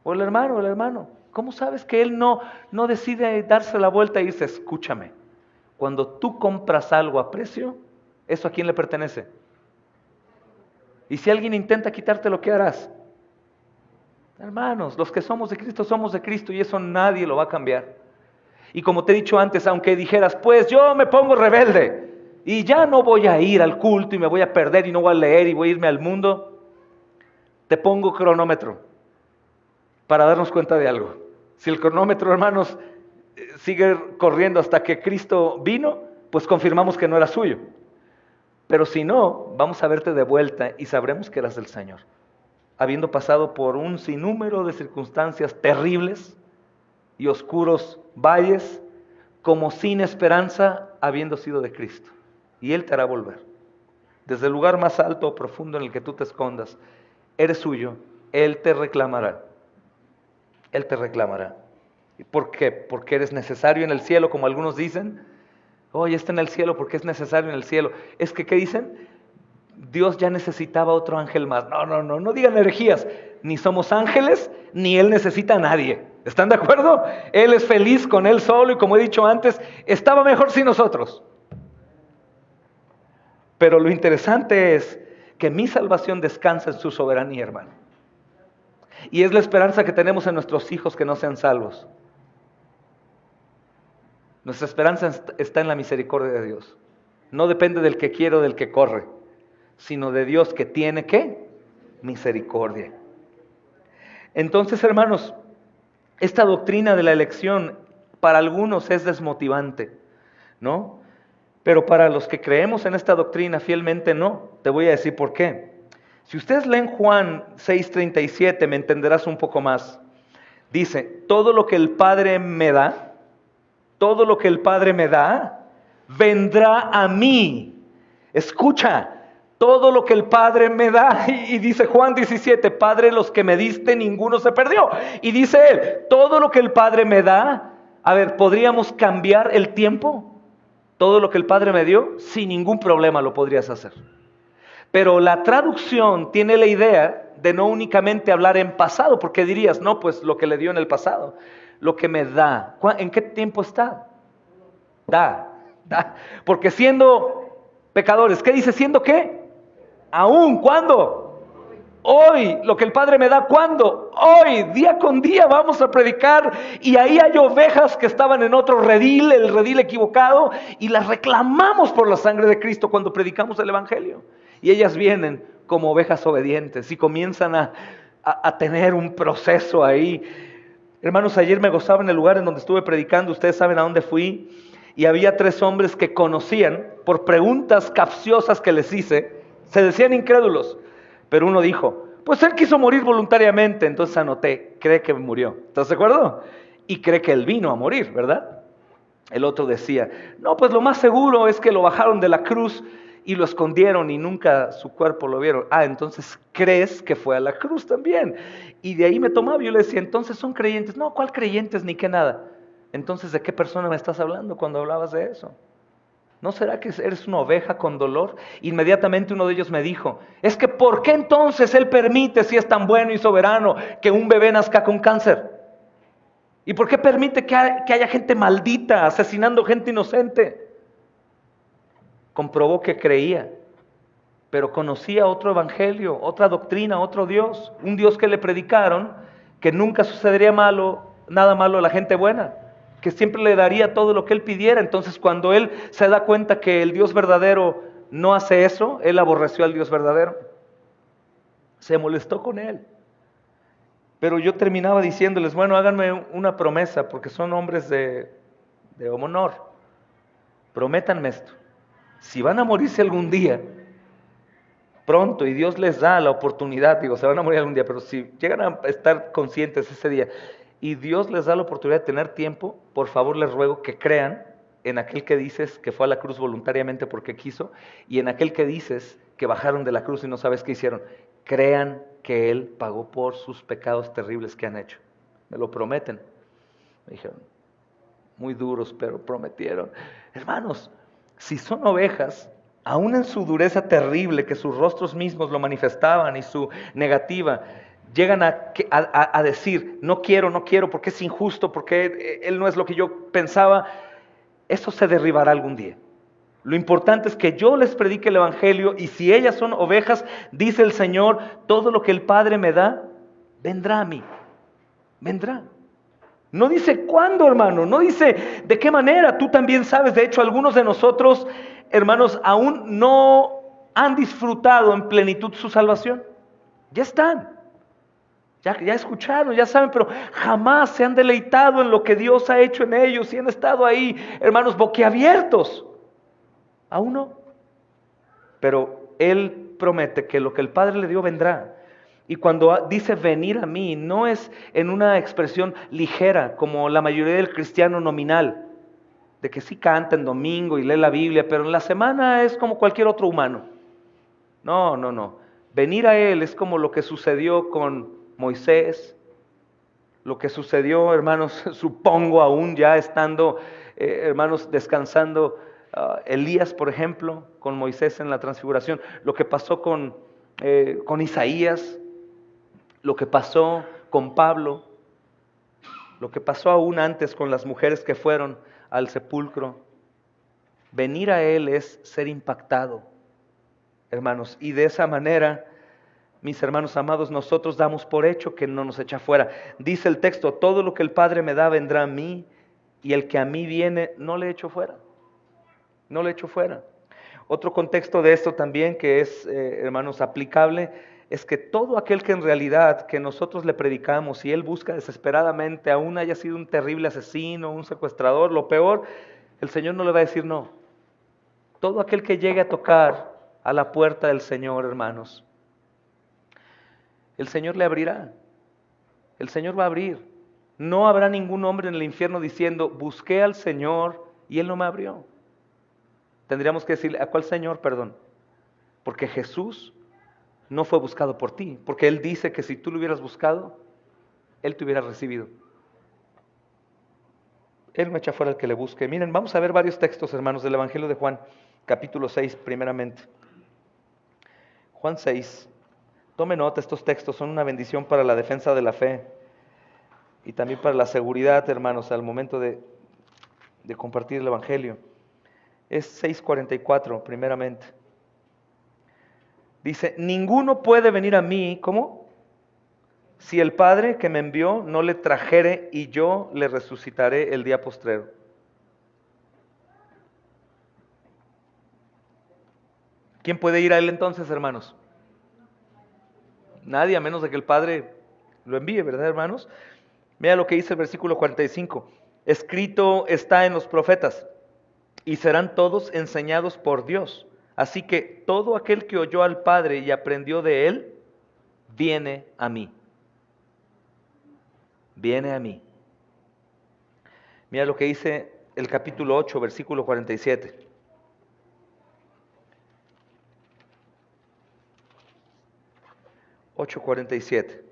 O el hermano. ¿Cómo sabes que él no decide darse la vuelta e irse? Escúchame, cuando tú compras algo a precio, ¿eso a quién le pertenece? Y si alguien intenta quitártelo, ¿qué harás? Hermanos, los que somos de Cristo y eso nadie lo va a cambiar. Y como te he dicho antes, aunque dijeras, pues yo me pongo rebelde y ya no voy a ir al culto y me voy a perder y no voy a leer y voy a irme al mundo, te pongo cronómetro para darnos cuenta de algo. Si el cronómetro, hermanos, sigue corriendo hasta que Cristo vino, pues confirmamos que no era suyo. Pero si no, vamos a verte de vuelta y sabremos que eras del Señor, habiendo pasado por un sinnúmero de circunstancias terribles y oscuros valles, como sin esperanza, habiendo sido de Cristo. Y Él te hará volver. Desde el lugar más alto o profundo en el que tú te escondas, eres suyo, Él te reclamará. Él te reclamará. ¿Por qué? Porque eres necesario en el cielo, como algunos dicen. Oye, está en el cielo porque es necesario en el cielo. Es que, ¿qué dicen? Dios ya necesitaba otro ángel más. No digan herejías. Ni somos ángeles, ni Él necesita a nadie. ¿Están de acuerdo? Él es feliz con Él solo y, como he dicho antes, estaba mejor sin nosotros. Pero lo interesante es que mi salvación descansa en su soberanía, hermano. Y es la esperanza que tenemos en nuestros hijos que no sean salvos. Nuestra esperanza está en la misericordia de Dios. No depende del que quiere o del que corre, sino de Dios que tiene, ¿qué? Misericordia. Entonces, hermanos, esta doctrina de la elección para algunos es desmotivante, ¿no? Pero para los que creemos en esta doctrina fielmente no. Te voy a decir por qué. Si ustedes leen Juan 6:37, me entenderás un poco más. Dice: todo lo que el Padre me da, vendrá a mí. Escucha, todo lo que el Padre me da. Y dice Juan 17, Padre, los que me diste, ninguno se perdió. Y dice Él, todo lo que el Padre me da. A ver, ¿podríamos cambiar el tiempo? Todo lo que el Padre me dio, sin ningún problema lo podrías hacer. Pero la traducción tiene la idea de no únicamente hablar en pasado, porque dirías, no, pues lo que le dio en el pasado, lo que me da. ¿En qué tiempo está? Da. Porque siendo pecadores, ¿qué dice? ¿Siendo qué? Aún, ¿cuándo? Hoy, lo que el Padre me da, ¿cuándo? Hoy, día con día vamos a predicar y ahí hay ovejas que estaban en otro redil, el redil equivocado, y las reclamamos por la sangre de Cristo cuando predicamos el Evangelio. Y ellas vienen como ovejas obedientes y comienzan a tener un proceso ahí. Hermanos, ayer me gozaba en el lugar en donde estuve predicando, ustedes saben a dónde fui, y había 3 hombres que conocían, por preguntas capciosas que les hice, se decían incrédulos, pero uno dijo, pues él quiso morir voluntariamente, entonces anoté, cree que murió, ¿estás de acuerdo? Y cree que él vino a morir, ¿verdad? El otro decía, no, pues lo más seguro es que lo bajaron de la cruz y lo escondieron y nunca su cuerpo lo vieron. Entonces crees que fue a la cruz también. Y de ahí me tomaba, yo le decía, entonces son creyentes. No, ¿cuál creyentes ni qué nada? Entonces, ¿de qué persona me estás hablando cuando hablabas de eso? ¿No será que eres una oveja con dolor? Inmediatamente uno de ellos me dijo, es que ¿por qué entonces Él permite, si es tan bueno y soberano, que un bebé nazca con cáncer? ¿Y por qué permite que haya gente maldita asesinando gente inocente? Comprobó que creía, pero conocía otro evangelio, otra doctrina, otro Dios, un Dios que le predicaron, que nunca sucedería nada malo a la gente buena, que siempre le daría todo lo que él pidiera. Entonces, cuando él se da cuenta que el Dios verdadero no hace eso, él aborreció al Dios verdadero. Se molestó con él. Pero yo terminaba diciéndoles, bueno, háganme una promesa, porque son hombres de honor. Prométanme esto. Si van a morirse algún día, pronto, y Dios les da la oportunidad, digo, se van a morir algún día, pero si llegan a estar conscientes ese día, y Dios les da la oportunidad de tener tiempo, por favor les ruego que crean en aquel que dices que fue a la cruz voluntariamente porque quiso, y en aquel que dices que bajaron de la cruz y no sabes qué hicieron. Crean que Él pagó por sus pecados terribles que han hecho. Me lo prometen. Me dijeron, muy duros, pero prometieron. Hermanos, si son ovejas, aún en su dureza terrible, que sus rostros mismos lo manifestaban y su negativa, llegan a decir, no quiero, porque es injusto, porque Él no es lo que yo pensaba, eso se derribará algún día. Lo importante es que yo les predique el Evangelio, y si ellas son ovejas, dice el Señor, todo lo que el Padre me da, vendrá a mí. Vendrá. No dice cuándo, hermano, no dice de qué manera. Tú también sabes, de hecho, algunos de nosotros, hermanos, aún no han disfrutado en plenitud su salvación. Ya están. Ya escucharon, ya saben, pero jamás se han deleitado en lo que Dios ha hecho en ellos y han estado ahí, hermanos, boquiabiertos. Aún no. Pero Él promete que lo que el Padre le dio vendrá. Y cuando dice venir a mí, no es en una expresión ligera, como la mayoría del cristiano nominal, de que sí canta en domingo y lee la Biblia, pero en la semana es como cualquier otro humano. No. Venir a Él es como lo que sucedió con Moisés, lo que sucedió, hermanos, supongo aún ya estando, hermanos, descansando, Elías, por ejemplo, con Moisés en la transfiguración, lo que pasó con Isaías, lo que pasó con Pablo, lo que pasó aún antes con las mujeres que fueron al sepulcro. Venir a Él es ser impactado, hermanos, y de esa manera, mis hermanos amados, nosotros damos por hecho que no nos echa fuera. Dice el texto, todo lo que el Padre me da vendrá a mí, y el que a mí viene no le echo fuera. No le echo fuera. Otro contexto de esto también que es, hermanos, aplicable, es que todo aquel que en realidad que nosotros le predicamos y él busca desesperadamente, aún haya sido un terrible asesino, un secuestrador, lo peor, el Señor no le va a decir no. Todo aquel que llegue a tocar a la puerta del Señor, hermanos, el Señor le abrirá. El Señor va a abrir. No habrá ningún hombre en el infierno diciendo, busqué al Señor y Él no me abrió. Tendríamos que decirle, ¿a cuál Señor? Perdón. Porque Jesús no fue buscado por ti. Porque Él dice que si tú lo hubieras buscado, Él te hubiera recibido. Él no echa fuera al que le busque. Miren, vamos a ver varios textos, hermanos, del Evangelio de Juan, capítulo 6, primeramente. Juan 6. Tome nota, estos textos son una bendición para la defensa de la fe y también para la seguridad, hermanos, al momento de compartir el Evangelio. Es 6:44, primeramente. Dice, ninguno puede venir a mí, ¿cómo? Si el Padre que me envió no le trajere, y yo le resucitaré el día postrero. ¿Quién puede ir a Él entonces, hermanos? Nadie, a menos de que el Padre lo envíe, ¿verdad, hermanos? Mira lo que dice el versículo 45. Escrito está en los profetas, y serán todos enseñados por Dios. Así que todo aquel que oyó al Padre y aprendió de Él, viene a mí. Viene a mí. Mira lo que dice el capítulo 8, versículo 47. (8:47).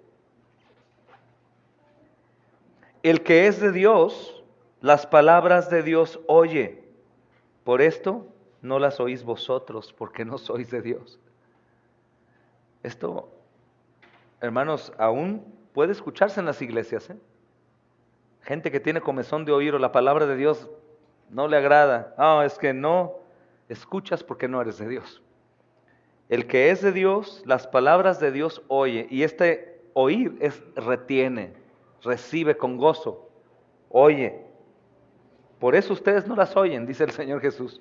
El que es de Dios, las palabras de Dios oye. Por esto no las oís vosotros, porque no sois de Dios. Esto, hermanos, aún puede escucharse en las iglesias, ¿eh? Gente que tiene comezón de oír o la palabra de Dios no le agrada. Es que no escuchas porque no eres de Dios. El que es de Dios, las palabras de Dios oye. Y este oír es retiene, recibe con gozo, oye. Por eso ustedes no las oyen, dice el Señor Jesús.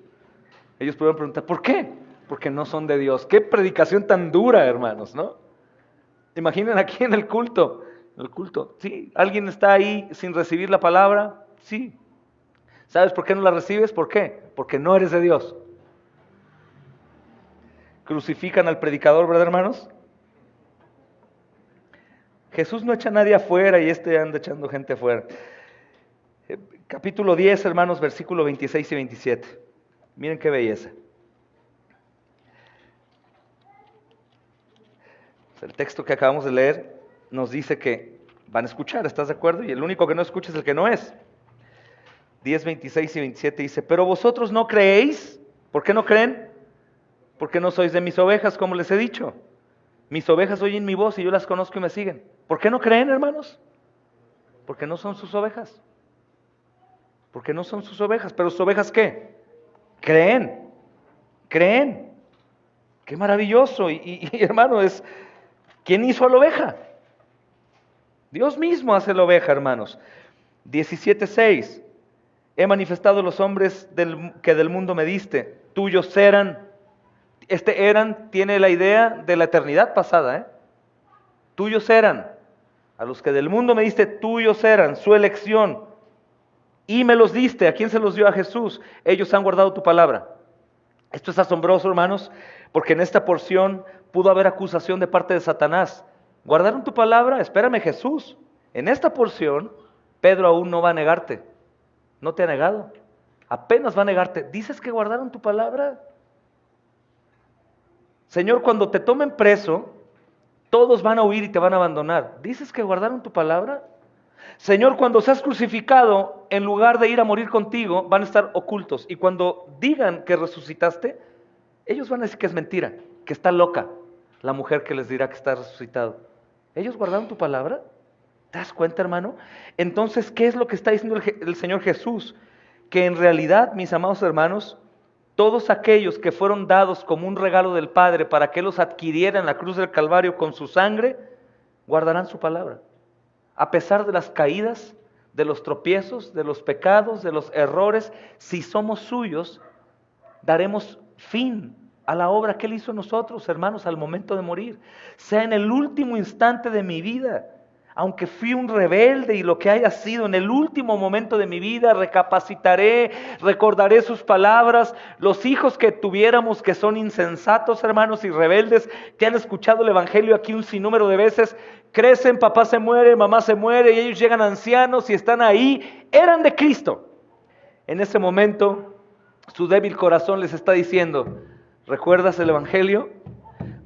Ellos pueden preguntar, ¿por qué? porque no son de Dios. Qué predicación tan dura, hermanos, ¿no? Imaginen aquí en el culto. ¿Sí? ¿Alguien está ahí sin recibir la palabra? Sí. ¿Sabes por qué no la recibes? ¿Por qué? Porque no eres de Dios. ¿Crucifican al predicador, verdad, hermanos? Jesús no echa a nadie afuera y anda echando gente afuera. Capítulo 10, hermanos, versículo 26 y 27. Miren qué belleza. El texto que acabamos de leer nos dice que van a escuchar, ¿estás de acuerdo? Y el único que no escucha es el que no es. 10, 26 y 27 dice, pero vosotros no creéis. ¿Por qué no creen? Porque no sois de mis ovejas, como les he dicho. Mis ovejas oyen mi voz y yo las conozco y me siguen. ¿Por qué no creen, hermanos? Porque no son sus ovejas. Porque no son sus ovejas. ¿Pero sus ovejas qué? Creen. Qué maravilloso. Y hermano, ¿quién hizo a la oveja? Dios mismo hace la oveja, hermanos. 17:6. He manifestado los hombres que del mundo me diste. Tuyos eran. Este eran tiene la idea de la eternidad pasada. Tuyos eran. A los que del mundo me diste, tuyos eran. Su elección. Y me los diste. ¿A quién se los dio? A Jesús. Ellos han guardado tu palabra. Esto es asombroso, hermanos, porque en esta porción pudo haber acusación de parte de Satanás. ¿Guardaron tu palabra? Espérame, Jesús. En esta porción, Pedro aún no va a negarte. No te ha negado. Apenas va a negarte. ¿Dices que guardaron tu palabra? Señor, cuando te tomen preso, todos van a huir y te van a abandonar. ¿Dices que guardaron tu palabra? Señor, cuando seas crucificado, en lugar de ir a morir contigo, van a estar ocultos. Y cuando digan que resucitaste, ellos van a decir que es mentira, que está loca la mujer que les dirá que está resucitado. ¿Ellos guardaron tu palabra? ¿Te das cuenta, hermano? Entonces, ¿qué es lo que está diciendo el Señor Jesús? Que en realidad, mis amados hermanos, todos aquellos que fueron dados como un regalo del Padre para que los adquiriera en la cruz del Calvario con su sangre, guardarán su palabra. A pesar de las caídas, de los tropiezos, de los pecados, de los errores, si somos suyos, daremos fin a la obra que Él hizo en nosotros, hermanos, al momento de morir. Sea en el último instante de mi vida, aunque fui un rebelde y lo que haya sido, en el último momento de mi vida recapacitaré, recordaré sus palabras. Los hijos que tuviéramos que son insensatos, hermanos, y rebeldes, que han escuchado el Evangelio aquí un sinnúmero de veces, crecen, papá se muere, mamá se muere, y ellos llegan ancianos y están ahí, eran de Cristo. En ese momento, su débil corazón les está diciendo, ¿recuerdas el Evangelio?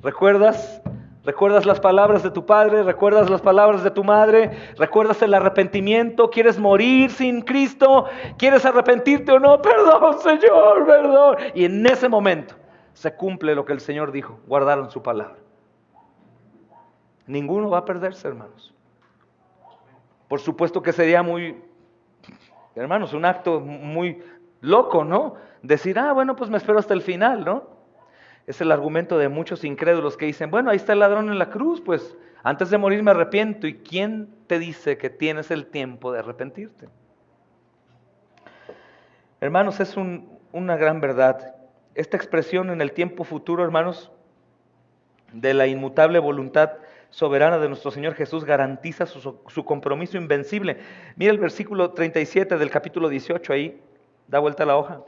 ¿Recuerdas las palabras de tu padre? ¿Recuerdas las palabras de tu madre? ¿Recuerdas el arrepentimiento? ¿Quieres morir sin Cristo? ¿Quieres arrepentirte o no? Perdón, Señor, perdón. Y en ese momento se cumple lo que el Señor dijo. Guardaron su palabra. Ninguno va a perderse, hermanos. Por supuesto que sería hermanos, un acto muy loco, ¿no? Decir, bueno, pues me espero hasta el final, ¿no? Es el argumento de muchos incrédulos que dicen, bueno, ahí está el ladrón en la cruz, pues antes de morir me arrepiento. ¿Y quién te dice que tienes el tiempo de arrepentirte? Hermanos, es una gran verdad. Esta expresión en el tiempo futuro, hermanos, de la inmutable voluntad soberana de nuestro Señor Jesús garantiza su compromiso invencible. Mira el versículo 37 del capítulo 18 ahí, da vuelta la hoja.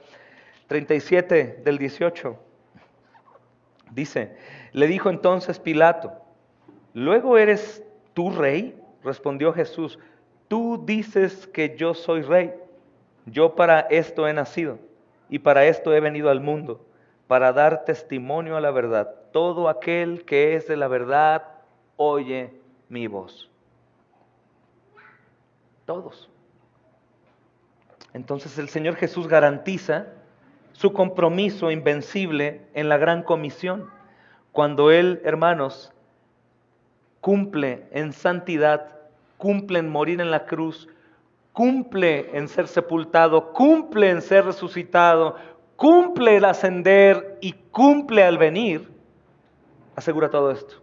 37 del 18. Dice, le dijo entonces Pilato, ¿luego eres tú rey? Respondió Jesús, tú dices que yo soy rey. Yo para esto he nacido y para esto he venido al mundo, para dar testimonio a la verdad. Todo aquel que es de la verdad oye mi voz. Todos. Entonces el Señor Jesús garantiza su compromiso invencible en la gran comisión. Cuando Él, hermanos, cumple en santidad, cumple en morir en la cruz, cumple en ser sepultado, cumple en ser resucitado, cumple el ascender y cumple al venir, asegura todo esto.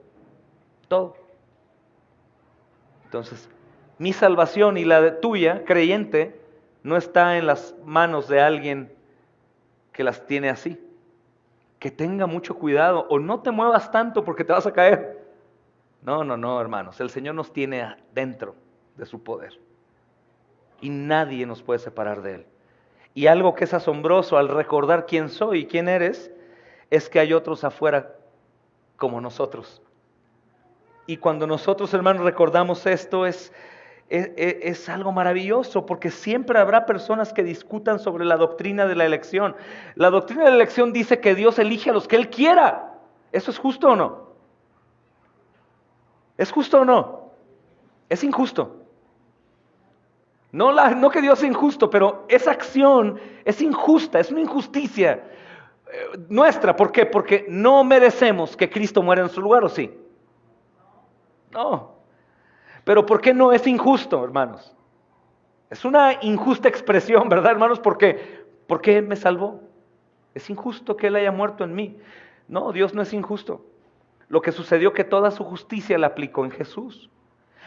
Todo. Entonces, mi salvación y la tuya, creyente, no está en las manos de alguien que las tiene así. que tenga mucho cuidado o no te muevas tanto porque te vas a caer. No, hermanos, el Señor nos tiene dentro de su poder y nadie nos puede separar de Él. Y algo que es asombroso al recordar quién soy y quién eres, es que hay otros afuera como nosotros. Y cuando nosotros, hermanos, recordamos esto, es algo maravilloso, porque siempre habrá personas que discutan sobre la doctrina de la elección. La doctrina de la elección dice que Dios elige a los que Él quiera. ¿Eso es justo o no? ¿Es justo o no? Es injusto. No que Dios sea injusto, pero esa acción es injusta, es una injusticia nuestra. ¿Por qué? Porque no merecemos que Cristo muera en su lugar, ¿o sí? No. Pero ¿por qué no es injusto, hermanos? Es una injusta expresión, ¿verdad, hermanos? ¿Por qué me salvó? Es injusto que Él haya muerto en mí. No, Dios no es injusto. Lo que sucedió que toda su justicia la aplicó en Jesús.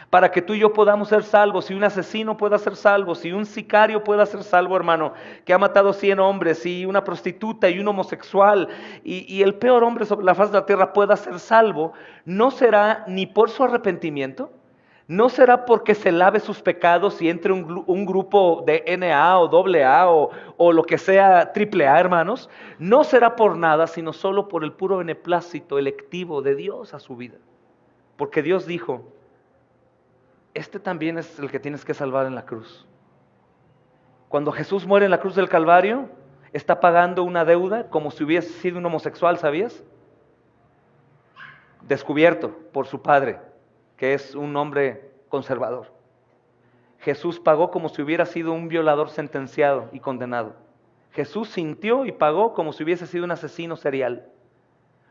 Para que tú y yo podamos ser salvos, si un asesino pueda ser salvo, si un sicario pueda ser salvo, hermano, que ha matado 100 hombres, si una prostituta y un homosexual y el peor hombre sobre la faz de la tierra pueda ser salvo, no será ni por su arrepentimiento, no será porque se lave sus pecados y entre un grupo de NA o AA o lo que sea AAA, hermanos, no será por nada, sino solo por el puro beneplácito electivo de Dios a su vida. Porque Dios dijo, este también es el que tienes que salvar en la cruz. Cuando Jesús muere en la cruz del Calvario, está pagando una deuda como si hubiese sido un homosexual, ¿sabías? Descubierto por su padre, que es un hombre conservador. Jesús pagó como si hubiera sido un violador sentenciado y condenado. Jesús sintió y pagó como si hubiese sido un asesino serial,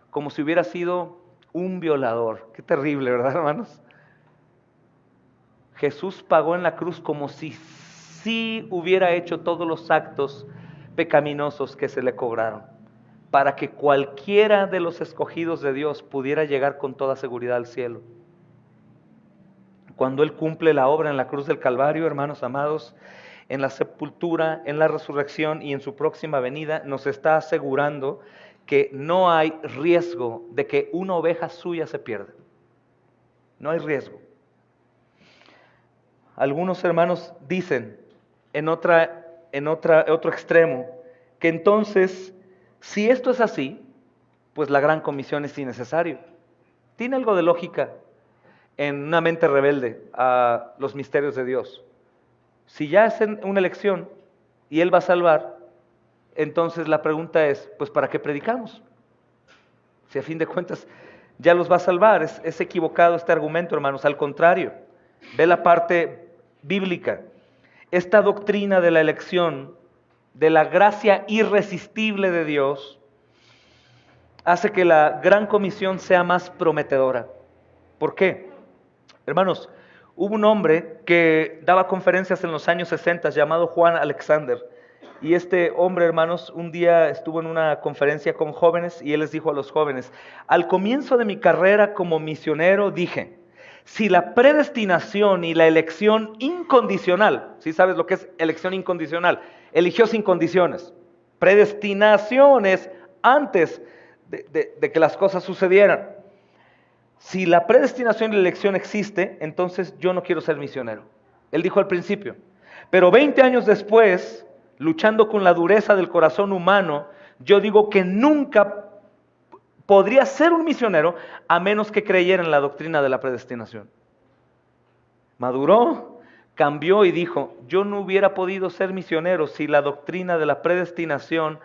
como si hubiera sido un violador. Qué terrible, ¿verdad, hermanos? Jesús pagó en la cruz como si sí hubiera hecho todos los actos pecaminosos que se le cobraron, para que cualquiera de los escogidos de Dios pudiera llegar con toda seguridad al cielo. Cuando Él cumple la obra en la cruz del Calvario, hermanos amados, en la sepultura, en la resurrección y en su próxima venida, nos está asegurando que no hay riesgo de que una oveja suya se pierda. No hay riesgo. Algunos hermanos dicen en otro extremo que entonces, si esto es así, pues la gran comisión es innecesario. Tiene algo de lógica en una mente rebelde a los misterios de Dios. Si ya es una elección y Él va a salvar, entonces la pregunta es, pues ¿para qué predicamos? Si a fin de cuentas ya los va a salvar. Es equivocado este argumento, hermanos. Al contrario, ve la parte bíblica. Esta doctrina de la elección, de la gracia irresistible de Dios, hace que la gran comisión sea más prometedora. ¿Por qué? Hermanos, hubo un hombre que daba conferencias en los años 60 llamado Juan Alexander. Y este hombre, hermanos, un día estuvo en una conferencia con jóvenes y él les dijo a los jóvenes, al comienzo de mi carrera como misionero dije, si la predestinación y la elección incondicional, ¿sí sabes lo que es elección incondicional? Eligió sin condiciones. Predestinación es antes de que las cosas sucedieran. Si la predestinación y la elección existe, entonces yo no quiero ser misionero. Él dijo al principio. Pero 20 años después, luchando con la dureza del corazón humano, yo digo que nunca podría ser un misionero a menos que creyera en la doctrina de la predestinación. Maduró, cambió y dijo, yo no hubiera podido ser misionero si la doctrina de la predestinación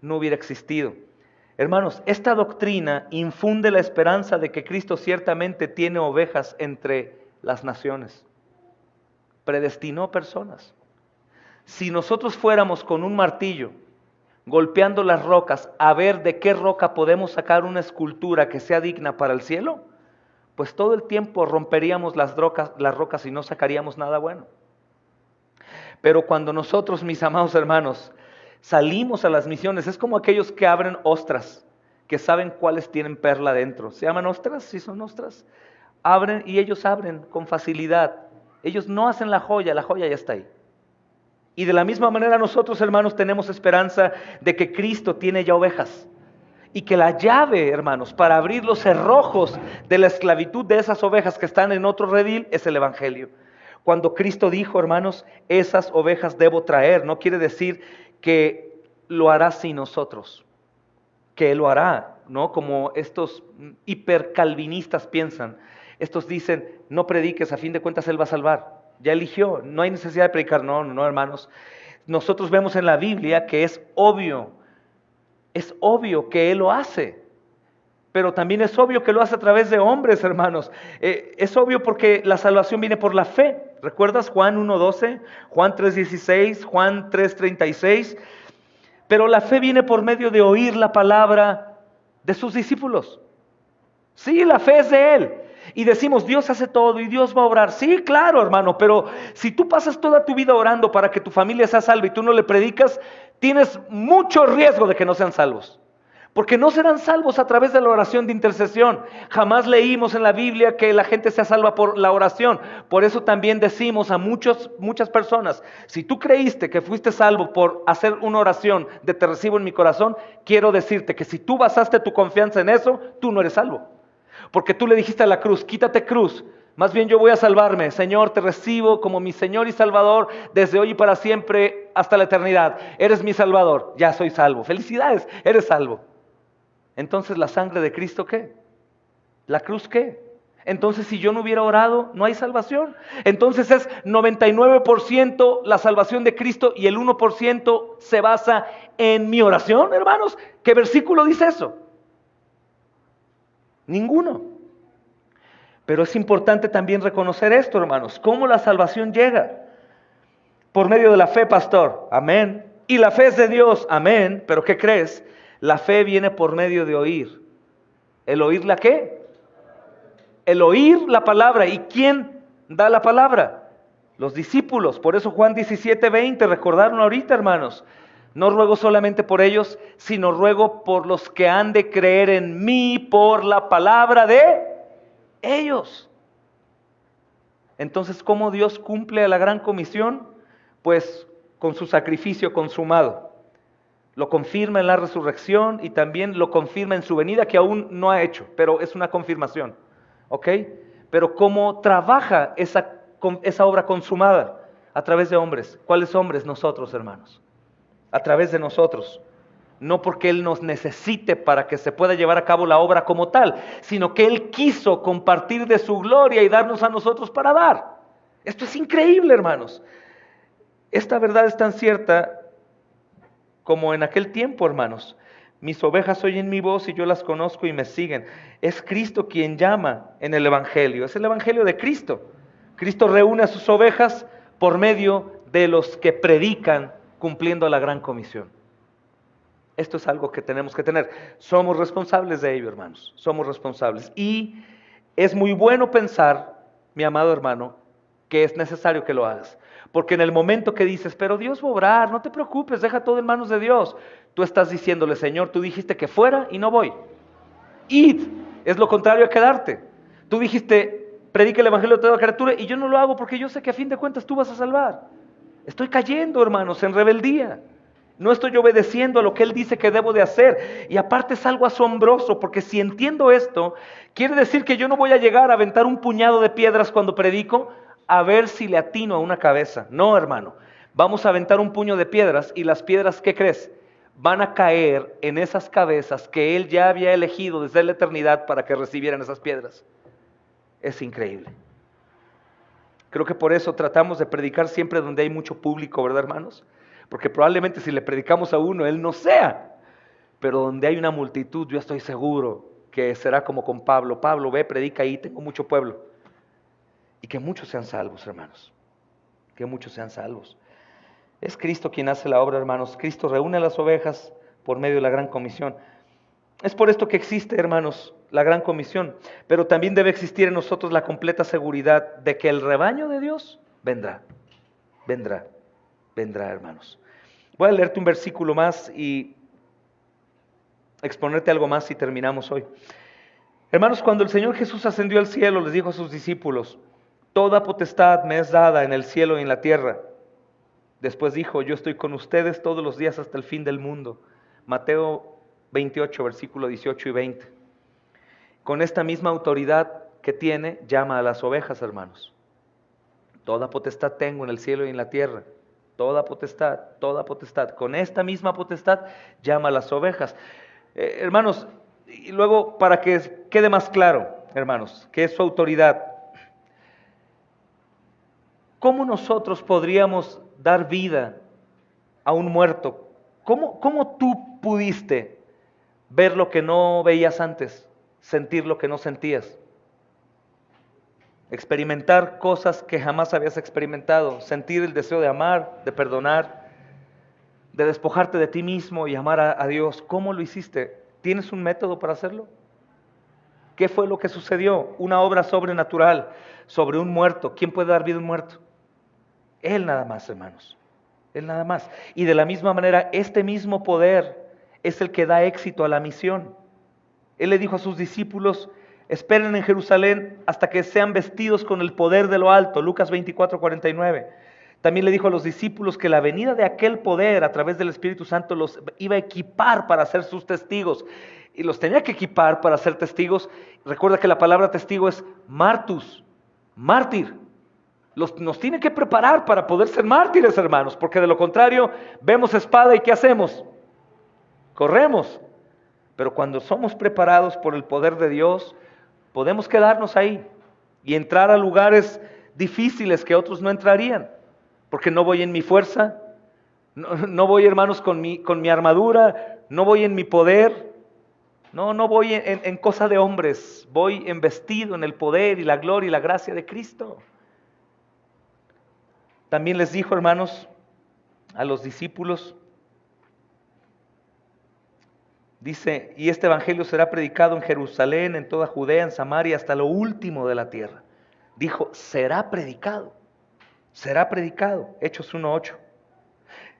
no hubiera existido. Hermanos, esta doctrina infunde la esperanza de que Cristo ciertamente tiene ovejas entre las naciones. Predestinó personas. Si nosotros fuéramos con un martillo golpeando las rocas a ver de qué roca podemos sacar una escultura que sea digna para el cielo, pues todo el tiempo romperíamos las rocas y no sacaríamos nada bueno. Pero cuando nosotros, mis amados hermanos, salimos a las misiones, es como aquellos que abren ostras, que saben cuáles tienen perla dentro. ¿Se llaman ostras? ¿Sí son ostras? Abren y ellos abren con facilidad. Ellos no hacen la joya ya está ahí. Y de la misma manera nosotros, hermanos, tenemos esperanza de que Cristo tiene ya ovejas. Y que la llave, hermanos, para abrir los cerrojos de la esclavitud de esas ovejas que están en otro redil es el Evangelio. Cuando Cristo dijo, hermanos, esas ovejas debo traer, no quiere decir que lo hará sin nosotros, que Él lo hará, ¿no? Como estos hipercalvinistas piensan. Estos dicen, no prediques, a fin de cuentas Él va a salvar. Ya eligió, no hay necesidad de predicar. No, no, hermanos. Nosotros vemos en la Biblia que es obvio que Él lo hace. Pero también es obvio que lo hace a través de hombres, hermanos. Es obvio porque la salvación viene por la fe. ¿Recuerdas Juan 1:12, Juan 3:16, Juan 3:36? Pero la fe viene por medio de oír la palabra de sus discípulos. Sí, la fe es de Él. Y decimos, Dios hace todo y Dios va a obrar. Sí, claro, hermano, pero si tú pasas toda tu vida orando para que tu familia sea salva y tú no le predicas, tienes mucho riesgo de que no sean salvos. Porque no serán salvos a través de la oración de intercesión. Jamás leímos en la Biblia que la gente sea salva por la oración. Por eso también decimos a muchas personas, si tú creíste que fuiste salvo por hacer una oración de te recibo en mi corazón, quiero decirte que si tú basaste tu confianza en eso, tú no eres salvo. Porque tú le dijiste a la cruz, quítate cruz, más bien yo voy a salvarme. Señor, te recibo como mi Señor y Salvador desde hoy y para siempre hasta la eternidad. Eres mi Salvador, ya soy salvo. Felicidades, eres salvo. Entonces, ¿la sangre de Cristo qué? ¿La cruz qué? Entonces, si yo no hubiera orado, no hay salvación. Entonces es 99% la salvación de Cristo y el 1% se basa en mi oración, hermanos. ¿Qué versículo dice eso? Ninguno. Pero es importante también reconocer esto, hermanos. ¿Cómo la salvación llega? Por medio de la fe, pastor. Amén. Y la fe es de Dios. Amén. Pero ¿qué crees? La fe viene por medio de oír. ¿El oír la qué? El oír la palabra. ¿Y quién da la palabra? Los discípulos. Por eso Juan 17:20, recordaron ahorita, hermanos. No ruego solamente por ellos, sino ruego por los que han de creer en mí por la palabra de ellos. Entonces, ¿cómo Dios cumple la gran comisión? Pues con su sacrificio consumado. Lo confirma en la resurrección y también lo confirma en su venida, que aún no ha hecho, pero es una confirmación. ¿Ok? Pero ¿cómo trabaja esa obra consumada? A través de hombres. ¿Cuáles hombres? Nosotros, hermanos. A través de nosotros. No porque Él nos necesite para que se pueda llevar a cabo la obra como tal, sino que Él quiso compartir de su gloria y darnos a nosotros para dar. Esto es increíble, hermanos. Esta verdad es tan cierta como en aquel tiempo, hermanos. Mis ovejas oyen mi voz y yo las conozco y me siguen. Es Cristo quien llama en el Evangelio. Es el Evangelio de Cristo. Cristo reúne a sus ovejas por medio de los que predican cumpliendo la gran comisión. Esto es algo que tenemos que tener. Somos responsables de ello, hermanos. Somos responsables. Y es muy bueno pensar, mi amado hermano, que es necesario que lo hagas. Porque en el momento que dices, pero Dios va a obrar, no te preocupes, deja todo en manos de Dios. Tú estás diciéndole, Señor, tú dijiste que fuera y no voy. Id, es lo contrario a quedarte. Tú dijiste, predica el evangelio de toda criatura y yo no lo hago porque yo sé que a fin de cuentas tú vas a salvar. Estoy cayendo, hermanos, en rebeldía. No estoy obedeciendo a lo que Él dice que debo de hacer. Y aparte es algo asombroso, porque si entiendo esto, quiere decir que yo no voy a llegar a aventar un puñado de piedras cuando predico, a ver si le atino a una cabeza. No, hermano. Vamos a aventar un puño de piedras y las piedras, ¿qué crees? Van a caer en esas cabezas que Él ya había elegido desde la eternidad para que recibieran esas piedras. Es increíble. Creo que por eso tratamos de predicar siempre donde hay mucho público, ¿verdad, hermanos? Porque probablemente si le predicamos a uno, Él no sea. Pero donde hay una multitud, yo estoy seguro que será como con Pablo. Pablo, ve, predica ahí, tengo mucho pueblo. Y que muchos sean salvos, hermanos. Que muchos sean salvos. Es Cristo quien hace la obra, hermanos. Cristo reúne a las ovejas por medio de la gran comisión. Es por esto que existe, hermanos, la gran comisión. Pero también debe existir en nosotros la completa seguridad de que el rebaño de Dios vendrá. Vendrá, hermanos. Voy a leerte un versículo más y exponerte algo más y terminamos hoy. Hermanos, cuando el Señor Jesús ascendió al cielo, les dijo a sus discípulos, toda potestad me es dada en el cielo y en la tierra. Después dijo, yo estoy con ustedes todos los días hasta el fin del mundo. Mateo 28, versículo 18 y 20. Con esta misma autoridad que tiene, llama a las ovejas, hermanos. Toda potestad tengo en el cielo y en la tierra. Toda potestad, toda potestad. Con esta misma potestad llama a las ovejas. Hermanos, y luego para que quede más claro, hermanos, que es su autoridad. ¿Cómo nosotros podríamos dar vida a un muerto? ¿Cómo tú pudiste ver lo que no veías antes, sentir lo que no sentías, experimentar cosas que jamás habías experimentado, sentir el deseo de amar, de perdonar, de despojarte de ti mismo y amar a Dios? ¿Cómo lo hiciste? ¿Tienes un método para hacerlo? ¿Qué fue lo que sucedió? Una obra sobrenatural sobre un muerto. ¿Quién puede dar vida a un muerto? Él nada más, hermanos. Él nada más. Y de la misma manera, este mismo poder es el que da éxito a la misión. Él le dijo a sus discípulos: esperen en Jerusalén hasta que sean vestidos con el poder de lo alto. Lucas 24:49. También le dijo a los discípulos que la venida de aquel poder a través del Espíritu Santo los iba a equipar para ser sus testigos. Y los tenía que equipar para ser testigos. Recuerda que la palabra testigo es martus, mártir. Nos tiene que preparar para poder ser mártires, hermanos, porque de lo contrario vemos espada y ¿qué hacemos? Corremos. Pero cuando somos preparados por el poder de Dios, podemos quedarnos ahí y entrar a lugares difíciles que otros no entrarían, porque no voy en mi fuerza, no voy, hermanos, con mi armadura, no voy en mi poder, no voy en cosa de hombres, voy embestido en el poder y la gloria y la gracia de Cristo. También les dijo, hermanos, a los discípulos, dice: y este evangelio será predicado en Jerusalén, en toda Judea, en Samaria, hasta lo último de la tierra. Dijo, será predicado, Hechos 1:8.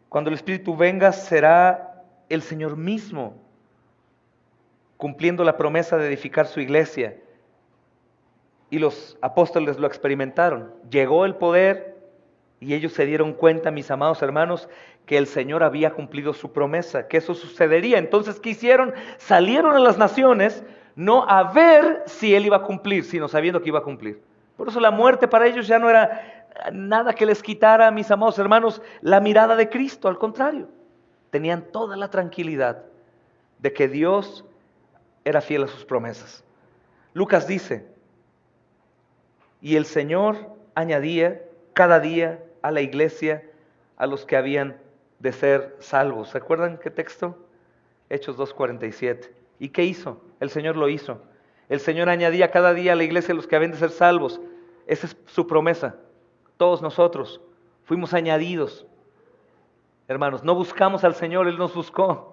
Cuando el Espíritu venga, será el Señor mismo cumpliendo la promesa de edificar su iglesia. Y los apóstoles lo experimentaron. Llegó el poder y ellos se dieron cuenta, mis amados hermanos, que el Señor había cumplido su promesa, que eso sucedería. Entonces, ¿qué hicieron? Salieron a las naciones, no a ver si Él iba a cumplir, sino sabiendo que iba a cumplir. Por eso la muerte para ellos ya no era nada que les quitara, mis amados hermanos, la mirada de Cristo. Al contrario, tenían toda la tranquilidad de que Dios era fiel a sus promesas. Lucas dice: y el Señor añadía cada día a la iglesia a los que habían de ser salvos. ¿Se acuerdan qué texto? Hechos 2:47. ¿Y qué hizo? El Señor lo hizo. El Señor añadía cada día a la iglesia a los que habían de ser salvos. Esa es su promesa. Todos nosotros fuimos añadidos. Hermanos, no buscamos al Señor, Él nos buscó.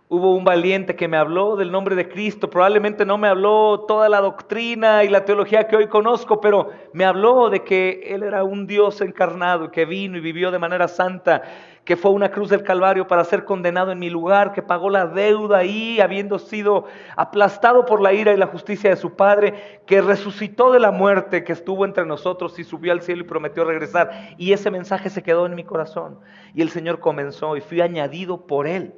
Hubo un valiente que me habló del nombre de Cristo. Probablemente no me habló toda la doctrina y la teología que hoy conozco, pero me habló de que Él era un Dios encarnado, que vino y vivió de manera santa, que fue a una cruz del Calvario para ser condenado en mi lugar, que pagó la deuda ahí, habiendo sido aplastado por la ira y la justicia de su Padre, que resucitó de la muerte, que estuvo entre nosotros y subió al cielo y prometió regresar. Y ese mensaje se quedó en mi corazón. Y el Señor comenzó y fui añadido por Él.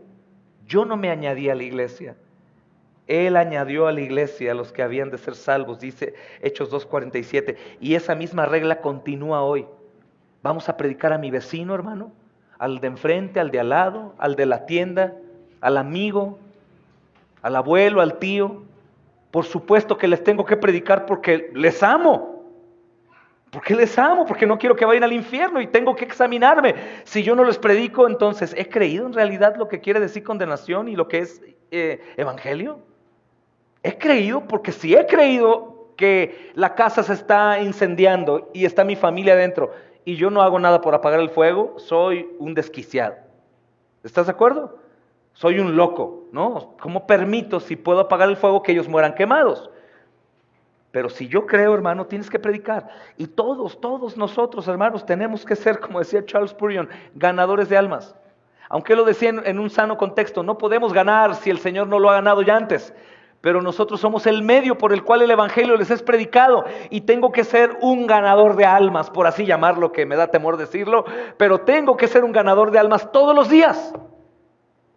Yo no me añadí a la iglesia. Él añadió a la iglesia a los que habían de ser salvos, dice Hechos 2:47. Y esa misma regla continúa hoy. Vamos a predicar a mi vecino, hermano, al de enfrente, al de al lado, al de la tienda, al amigo, al abuelo, al tío. Por supuesto que les tengo que predicar porque les amo. Porque les amo, porque no quiero que vayan al infierno y tengo que examinarme. Si yo no les predico, entonces, ¿he creído en realidad lo que quiere decir condenación y lo que es evangelio? ¿He creído? Porque si he creído que la casa se está incendiando y está mi familia adentro y yo no hago nada por apagar el fuego, soy un desquiciado. ¿Estás de acuerdo? Soy un loco, ¿no? ¿Cómo permito, si puedo apagar el fuego, que ellos mueran quemados? Pero si yo creo, hermano, tienes que predicar. Y todos nosotros, hermanos, tenemos que ser, como decía Charles Spurgeon, ganadores de almas. Aunque él lo decía en un sano contexto, no podemos ganar si el Señor no lo ha ganado ya antes. Pero nosotros somos el medio por el cual el evangelio les es predicado. Y tengo que ser un ganador de almas, por así llamarlo, que me da temor decirlo. Pero tengo que ser un ganador de almas todos los días.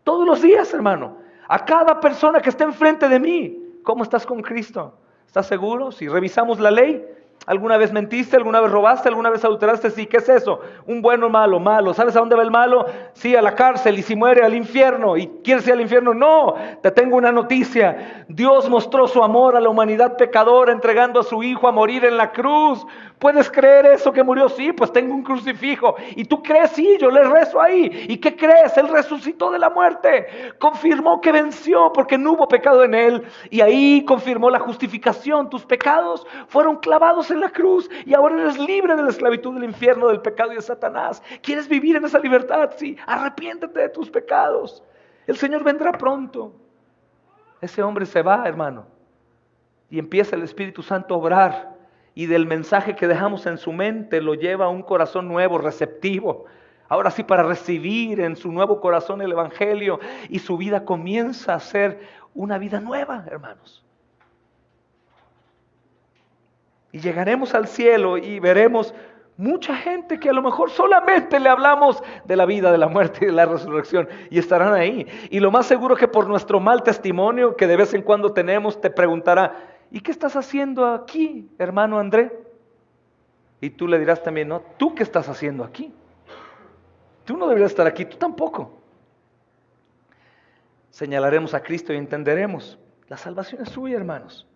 Todos los días, hermano. A cada persona que está enfrente de mí. ¿Cómo estás con Cristo? ¿Estás seguro? Si revisamos la ley, ¿alguna vez mentiste? ¿Alguna vez robaste? ¿Alguna vez adulteraste? Sí, ¿qué es eso? Un bueno o malo, malo. ¿Sabes a dónde va el malo? Sí, a la cárcel, y si muere, al infierno. ¿Y quieres ir al infierno? No, te tengo una noticia. Dios mostró su amor a la humanidad pecadora entregando a su Hijo a morir en la cruz. ¿Puedes creer eso que murió? Sí, pues tengo un crucifijo. ¿Y tú crees? Sí, yo le rezo ahí. ¿Y qué crees? Él resucitó de la muerte. Confirmó que venció porque no hubo pecado en él. Y ahí confirmó la justificación. Tus pecados fueron clavados en la cruz y ahora eres libre de la esclavitud del infierno, del pecado y de Satanás. ¿Quieres vivir en esa libertad? Sí, arrepiéntete de tus pecados. El Señor vendrá pronto. Ese hombre se va, hermano, y empieza el Espíritu Santo a obrar. Y del mensaje que dejamos en su mente lo lleva a un corazón nuevo, receptivo. Ahora sí, para recibir en su nuevo corazón el Evangelio, y su vida comienza a ser una vida nueva, hermanos. Y llegaremos al cielo y veremos mucha gente que a lo mejor solamente le hablamos de la vida, de la muerte y de la resurrección, y estarán ahí. Y lo más seguro que por nuestro mal testimonio que de vez en cuando tenemos, te preguntará: ¿y qué estás haciendo aquí, hermano André? Y tú le dirás también: no, ¿tú qué estás haciendo aquí? Tú no deberías estar aquí, tú tampoco. Señalaremos a Cristo y entenderemos: la salvación es suya, hermanos.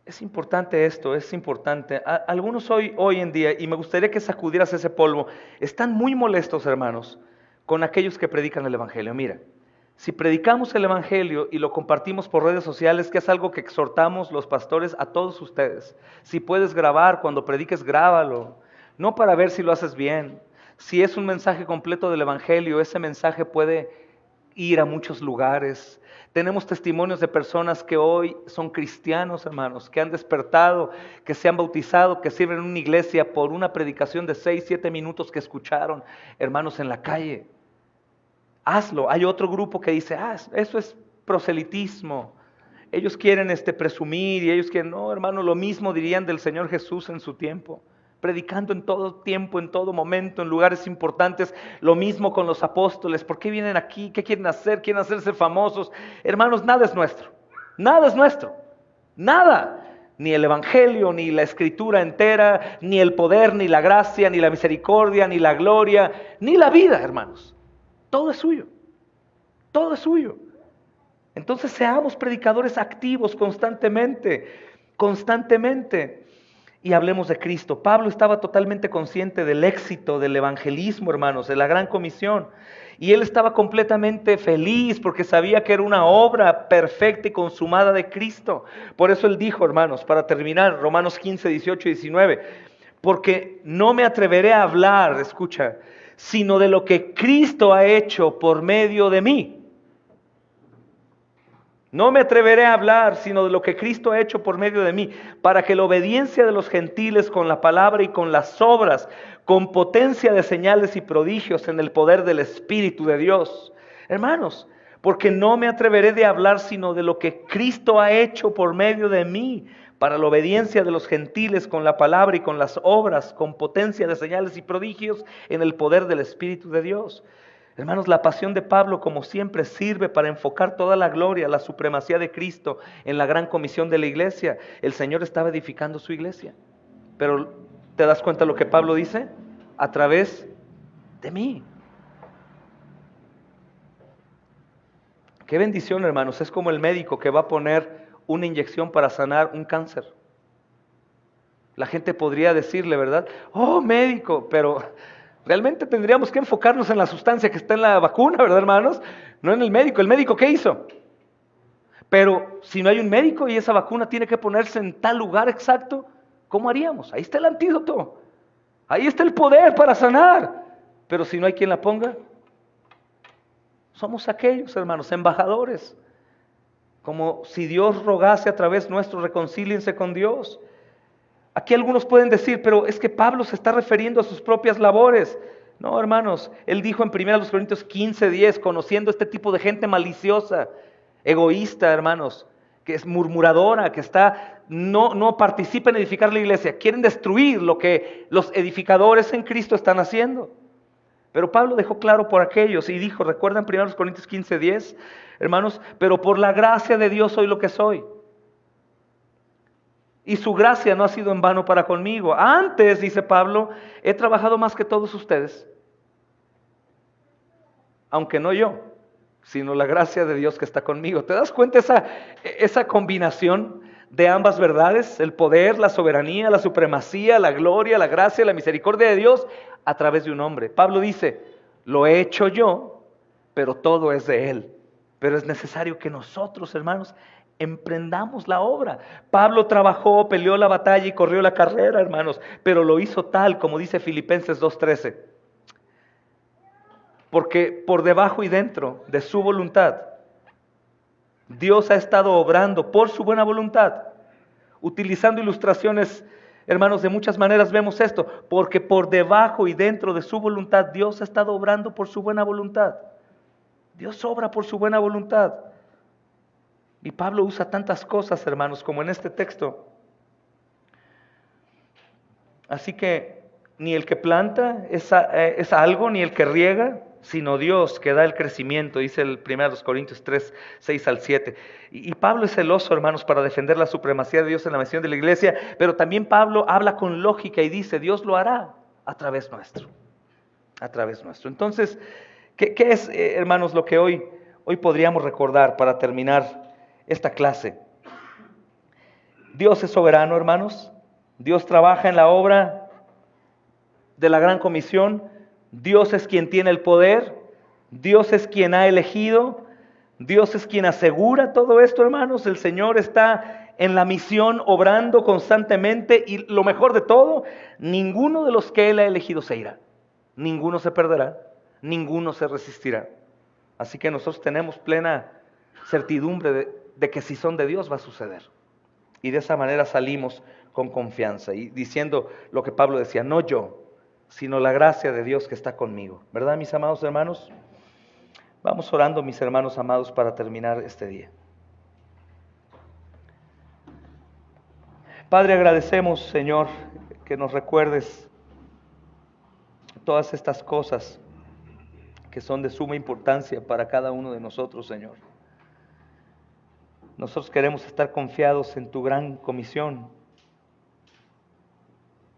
Es importante esto, es importante. Algunos hoy en día, y me gustaría que sacudieras ese polvo, están muy molestos, hermanos, con aquellos que predican el Evangelio. Mira, si predicamos el Evangelio y lo compartimos por redes sociales, que es algo que exhortamos los pastores a todos ustedes. Si puedes grabar, cuando prediques, grábalo. No para ver si lo haces bien. Si es un mensaje completo del Evangelio, ese mensaje puede ir a muchos lugares. Tenemos testimonios de personas que hoy son cristianos, hermanos, que han despertado, que se han bautizado, que sirven en una iglesia por una predicación de 6, 7 minutos que escucharon, hermanos, en la calle. Hazlo. Hay otro grupo que dice: eso es proselitismo. Ellos quieren presumir, y ellos quieren, no, hermano, lo mismo dirían del Señor Jesús en su tiempo. Predicando en todo tiempo, en todo momento, en lugares importantes. Lo mismo con los apóstoles. ¿Por qué vienen aquí? ¿Qué quieren hacer? ¿Quieren hacerse famosos? Hermanos, nada es nuestro. Nada es nuestro. Nada. Ni el Evangelio, ni la Escritura entera, ni el poder, ni la gracia, ni la misericordia, ni la gloria, ni la vida, hermanos. Todo es suyo. Todo es suyo. Entonces seamos predicadores activos constantemente. Constantemente. Y hablemos de Cristo. Pablo estaba totalmente consciente del éxito del evangelismo, hermanos, de la gran comisión. Y él estaba completamente feliz porque sabía que era una obra perfecta y consumada de Cristo. Por eso él dijo, hermanos, para terminar, Romanos 15, 18 y 19, porque no me atreveré a hablar, escucha, sino de lo que Cristo ha hecho por medio de mí. No me atreveré a hablar sino de lo que Cristo ha hecho por medio de mí, para que la obediencia de los gentiles con la palabra y con las obras, con potencia de señales y prodigios en el poder del Espíritu de Dios. Hermanos, porque no me atreveré de hablar sino de lo que Cristo ha hecho por medio de mí, para la obediencia de los gentiles con la palabra y con las obras, con potencia de señales y prodigios en el poder del Espíritu de Dios. Hermanos, la pasión de Pablo, como siempre, sirve para enfocar toda la gloria, la supremacía de Cristo en la gran comisión de la iglesia. El Señor estaba edificando su iglesia. Pero, ¿te das cuenta lo que Pablo dice? A través de mí. Qué bendición, hermanos. Es como el médico que va a poner una inyección para sanar un cáncer. La gente podría decirle, ¿verdad? Oh, médico, pero realmente tendríamos que enfocarnos en la sustancia que está en la vacuna, ¿verdad, hermanos? No en el médico. ¿El médico qué hizo? Pero si no hay un médico y esa vacuna tiene que ponerse en tal lugar exacto, ¿cómo haríamos? Ahí está el antídoto. Ahí está el poder para sanar. Pero si no hay quien la ponga, somos aquellos, hermanos, embajadores. Como si Dios rogase a través nuestro: reconcíliense con Dios. Aquí algunos pueden decir, pero es que Pablo se está refiriendo a sus propias labores. No, hermanos, él dijo en 1 Corintios 15:10, conociendo este tipo de gente maliciosa, egoísta, hermanos, que es murmuradora, que no participa en edificar la iglesia, quieren destruir lo que los edificadores en Cristo están haciendo. Pero Pablo dejó claro por aquellos y dijo, ¿recuerdan 1 Corintios 15:10? Hermanos, pero por la gracia de Dios soy lo que soy. Y su gracia no ha sido en vano para conmigo. Antes, dice Pablo, he trabajado más que todos ustedes. Aunque no yo, sino la gracia de Dios que está conmigo. ¿Te das cuenta esa combinación de ambas verdades? El poder, la soberanía, la supremacía, la gloria, la gracia, la misericordia de Dios a través de un hombre. Pablo dice, lo he hecho yo, pero todo es de Él. Pero es necesario que nosotros, hermanos, emprendamos la obra. Pablo trabajó, peleó la batalla y corrió la carrera, hermanos, pero lo hizo tal como dice Filipenses 2:13. Porque por debajo y dentro de su voluntad, Dios ha estado obrando por su buena voluntad. Utilizando ilustraciones, hermanos, de muchas maneras vemos esto. Porque por debajo y dentro de su voluntad, Dios ha estado obrando por su buena voluntad. Dios obra por su buena voluntad. Y Pablo usa tantas cosas, hermanos, como en este texto. Así que ni el que planta es algo, ni el que riega, sino Dios que da el crecimiento, dice el 1 Corintios 3:6-7. Y Pablo es celoso, hermanos, para defender la supremacía de Dios en la misión de la iglesia, pero también Pablo habla con lógica y dice, Dios lo hará a través nuestro. A través nuestro. Entonces, ¿qué es, hermanos, lo que hoy podríamos recordar para terminar esta clase? Dios es soberano, hermanos. Dios trabaja en la obra de la gran comisión. Dios es quien tiene el poder. Dios es quien ha elegido. Dios es quien asegura todo esto, hermanos. El Señor está en la misión obrando constantemente y lo mejor de todo, ninguno de los que Él ha elegido se irá. Ninguno se perderá. Ninguno se resistirá. Así que nosotros tenemos plena certidumbre de que si son de Dios va a suceder. Y de esa manera salimos con confianza y diciendo lo que Pablo decía, no yo, sino la gracia de Dios que está conmigo. ¿Verdad, mis amados hermanos? Vamos orando, mis hermanos amados, para terminar este día. Padre, agradecemos, Señor, que nos recuerdes todas estas cosas que son de suma importancia para cada uno de nosotros, Señor. Nosotros queremos estar confiados en tu gran comisión.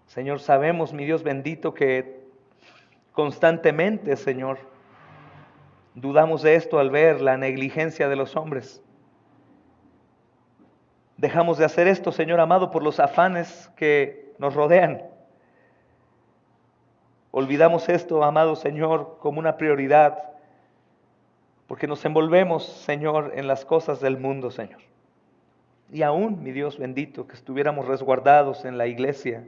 Señor, sabemos, mi Dios bendito, que constantemente, Señor, dudamos de esto al ver la negligencia de los hombres. Dejamos de hacer esto, Señor amado, por los afanes que nos rodean. Olvidamos esto, amado Señor, como una prioridad, porque nos envolvemos, Señor, en las cosas del mundo, Señor. Y aún, mi Dios bendito, que estuviéramos resguardados en la iglesia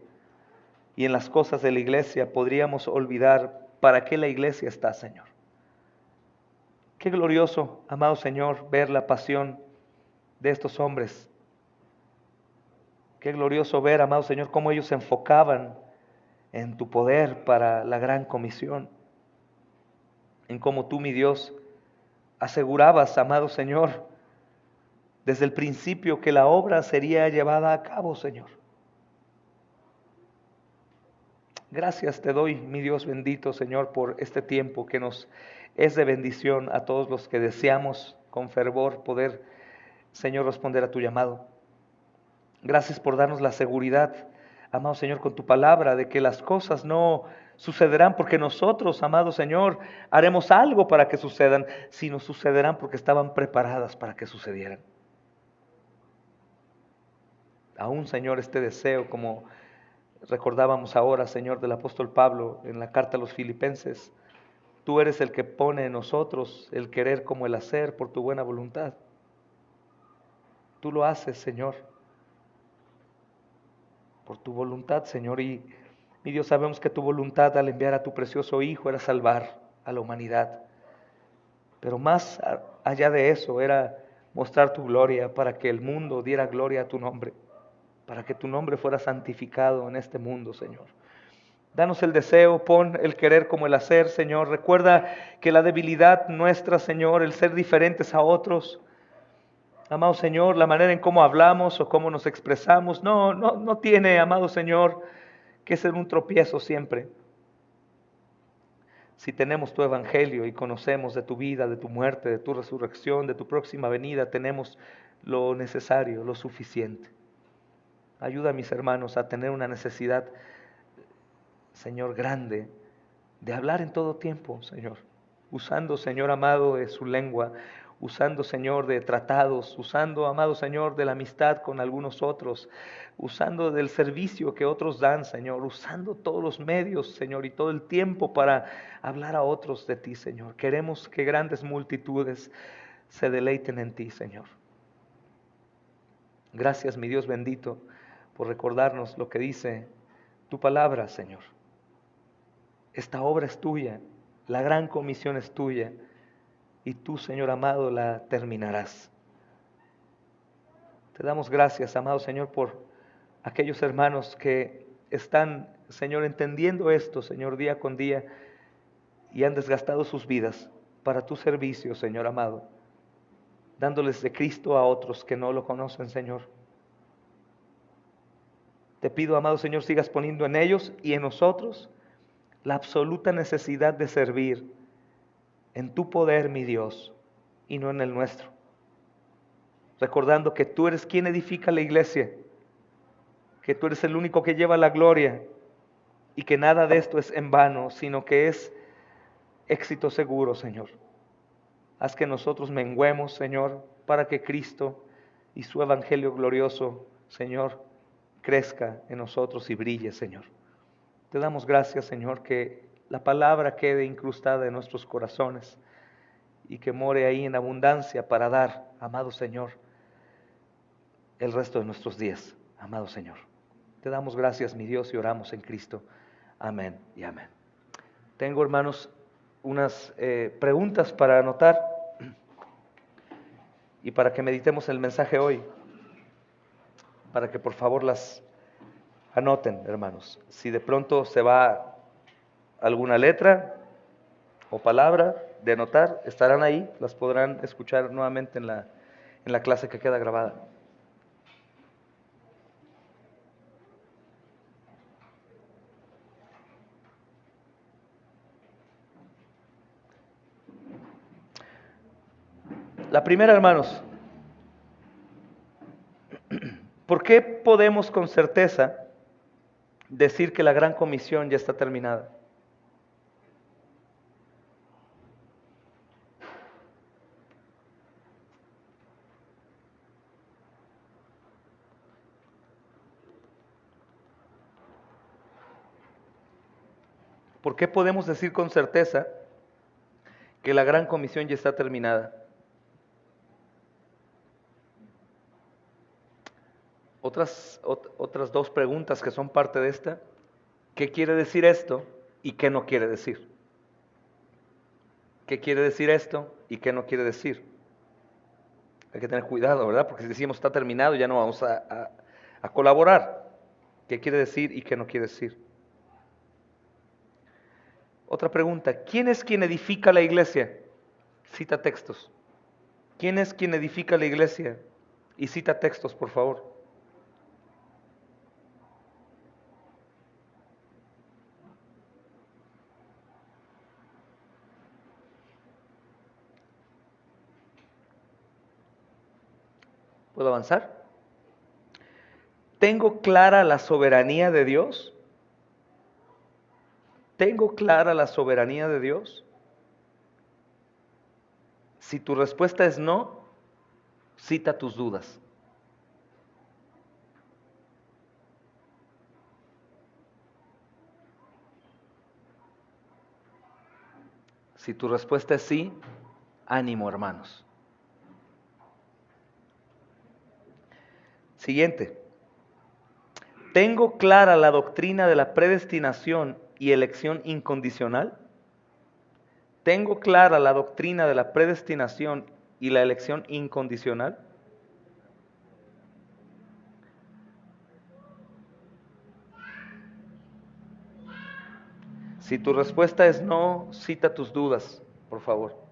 y en las cosas de la iglesia, podríamos olvidar para qué la iglesia está, Señor. Qué glorioso, amado Señor, ver la pasión de estos hombres. Qué glorioso ver, amado Señor, cómo ellos se enfocaban en tu poder para la gran comisión. En cómo tú, mi Dios, asegurabas, amado Señor, desde el principio que la obra sería llevada a cabo, Señor. Gracias te doy, mi Dios bendito, Señor, por este tiempo que nos es de bendición a todos los que deseamos con fervor poder, Señor, responder a tu llamado. Gracias por darnos la seguridad, amado Señor, con tu palabra, de que las cosas no sucederán porque nosotros, amado Señor, haremos algo para que sucedan, sino sucederán porque estaban preparadas para que sucedieran. Aún, Señor, este deseo, como recordábamos ahora, Señor, del apóstol Pablo en la carta a los Filipenses, tú eres el que pone en nosotros el querer como el hacer por tu buena voluntad. Tú lo haces, Señor, por tu voluntad, Señor, y mi Dios, sabemos que tu voluntad al enviar a tu precioso Hijo era salvar a la humanidad, pero más allá de eso era mostrar tu gloria para que el mundo diera gloria a tu nombre, para que tu nombre fuera santificado en este mundo, Señor. Danos el deseo, pon el querer como el hacer, Señor. Recuerda que la debilidad nuestra, Señor, el ser diferentes a otros, amado Señor, la manera en cómo hablamos o cómo nos expresamos, no tiene, amado Señor, que ser un tropiezo siempre. Si tenemos tu evangelio y conocemos de tu vida, de tu muerte, de tu resurrección, de tu próxima venida, tenemos lo necesario, lo suficiente. Ayuda a mis hermanos a tener una necesidad, Señor, grande, de hablar en todo tiempo, Señor. Usando, Señor amado, de su lengua, usando, Señor, de tratados, usando, amado Señor, de la amistad con algunos otros, usando del servicio que otros dan, Señor, usando todos los medios, Señor, y todo el tiempo para hablar a otros de ti, Señor. Queremos que grandes multitudes se deleiten en ti, Señor. Gracias, mi Dios bendito, por recordarnos lo que dice tu palabra, Señor. Esta obra es tuya, la gran comisión es tuya, y tú, Señor amado, la terminarás. Te damos gracias, amado Señor, por aquellos hermanos que están, Señor, entendiendo esto, Señor, día con día, y han desgastado sus vidas para tu servicio, Señor amado, dándoles de Cristo a otros que no lo conocen, Señor. Te pido, amado Señor, sigas poniendo en ellos y en nosotros la absoluta necesidad de servir en tu poder, mi Dios, y no en el nuestro. Recordando que tú eres quien edifica la iglesia, que tú eres el único que lleva la gloria y que nada de esto es en vano, sino que es éxito seguro, Señor. Haz que nosotros menguemos, Señor, para que Cristo y su evangelio glorioso, Señor, crezca en nosotros y brille, Señor. Te damos gracias, Señor, que la palabra quede incrustada en nuestros corazones y que more ahí en abundancia para dar, amado Señor, el resto de nuestros días, amado Señor. Te damos gracias, mi Dios, y oramos en Cristo. Amén y amén. Tengo, hermanos, unas preguntas para anotar y para que meditemos el mensaje hoy, para que por favor las anoten, hermanos. Si de pronto se va alguna letra o palabra de anotar, estarán ahí, las podrán escuchar nuevamente en la clase que queda grabada. La primera, hermanos, ¿por qué podemos con certeza decir que la gran comisión ya está terminada? ¿Por qué podemos decir con certeza que la gran comisión ya está terminada? Otras dos preguntas que son parte de esta. ¿Qué quiere decir esto y qué no quiere decir? ¿Qué quiere decir esto y qué no quiere decir? Hay que tener cuidado, ¿verdad? Porque si decimos está terminado ya no vamos a colaborar. ¿Qué quiere decir y qué no quiere decir? Otra pregunta, ¿quién es quien edifica la iglesia? Cita textos. ¿Quién es quien edifica la iglesia? Y cita textos, por favor. ¿Puedo avanzar? ¿Tengo clara la soberanía de Dios? ¿Tengo clara la soberanía de Dios? Si tu respuesta es no, cita tus dudas. Si tu respuesta es sí, ánimo, hermanos. Siguiente. ¿Tengo clara la doctrina de la predestinación y elección incondicional? ¿Tengo clara la doctrina de la predestinación y la elección incondicional? Si tu respuesta es no, cita tus dudas, por favor.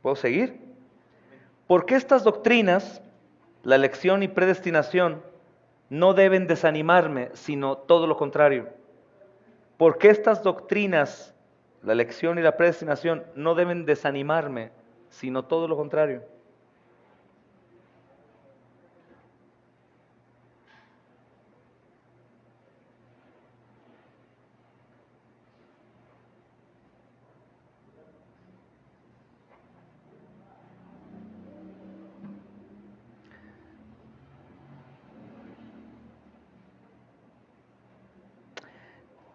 ¿Puedo seguir? ¿Por qué estas doctrinas La elección y predestinación no deben desanimarme, sino todo lo contrario. Porque estas doctrinas, la elección y la predestinación, no deben desanimarme, sino todo lo contrario.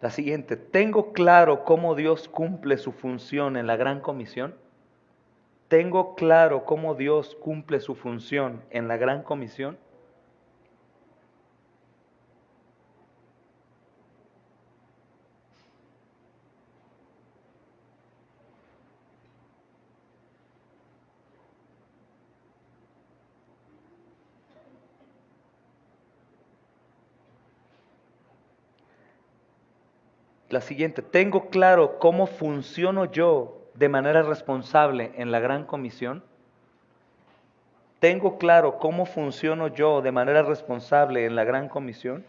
La siguiente, ¿tengo claro cómo Dios cumple su función en la gran comisión? ¿Tengo claro cómo Dios cumple su función en la gran comisión? La siguiente, ¿tengo claro cómo funciono yo de manera responsable en la gran comisión? ¿Tengo claro cómo funciono yo de manera responsable en la gran comisión?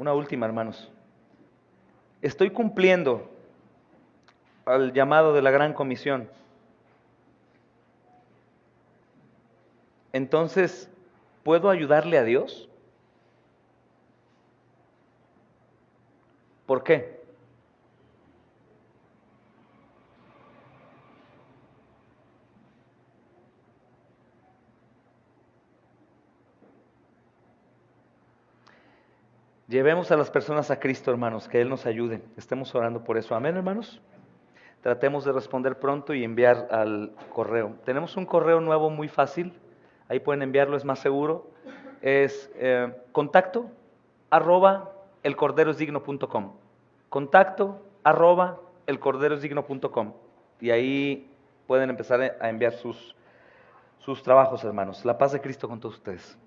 Una última, hermanos. ¿Estoy cumpliendo al llamado de la gran comisión? Entonces, ¿puedo ayudarle a Dios? ¿Por qué? Llevemos a las personas a Cristo, hermanos, que Él nos ayude. Estemos orando por eso. Amén, hermanos. Tratemos de responder pronto y enviar al correo. Tenemos un correo nuevo muy fácil. Ahí pueden enviarlo, es más seguro. Es contacto arroba elcorderosdigno.com. Contacto arroba elcorderosdigno.com. Y ahí pueden empezar a enviar sus trabajos, hermanos. La paz de Cristo con todos ustedes.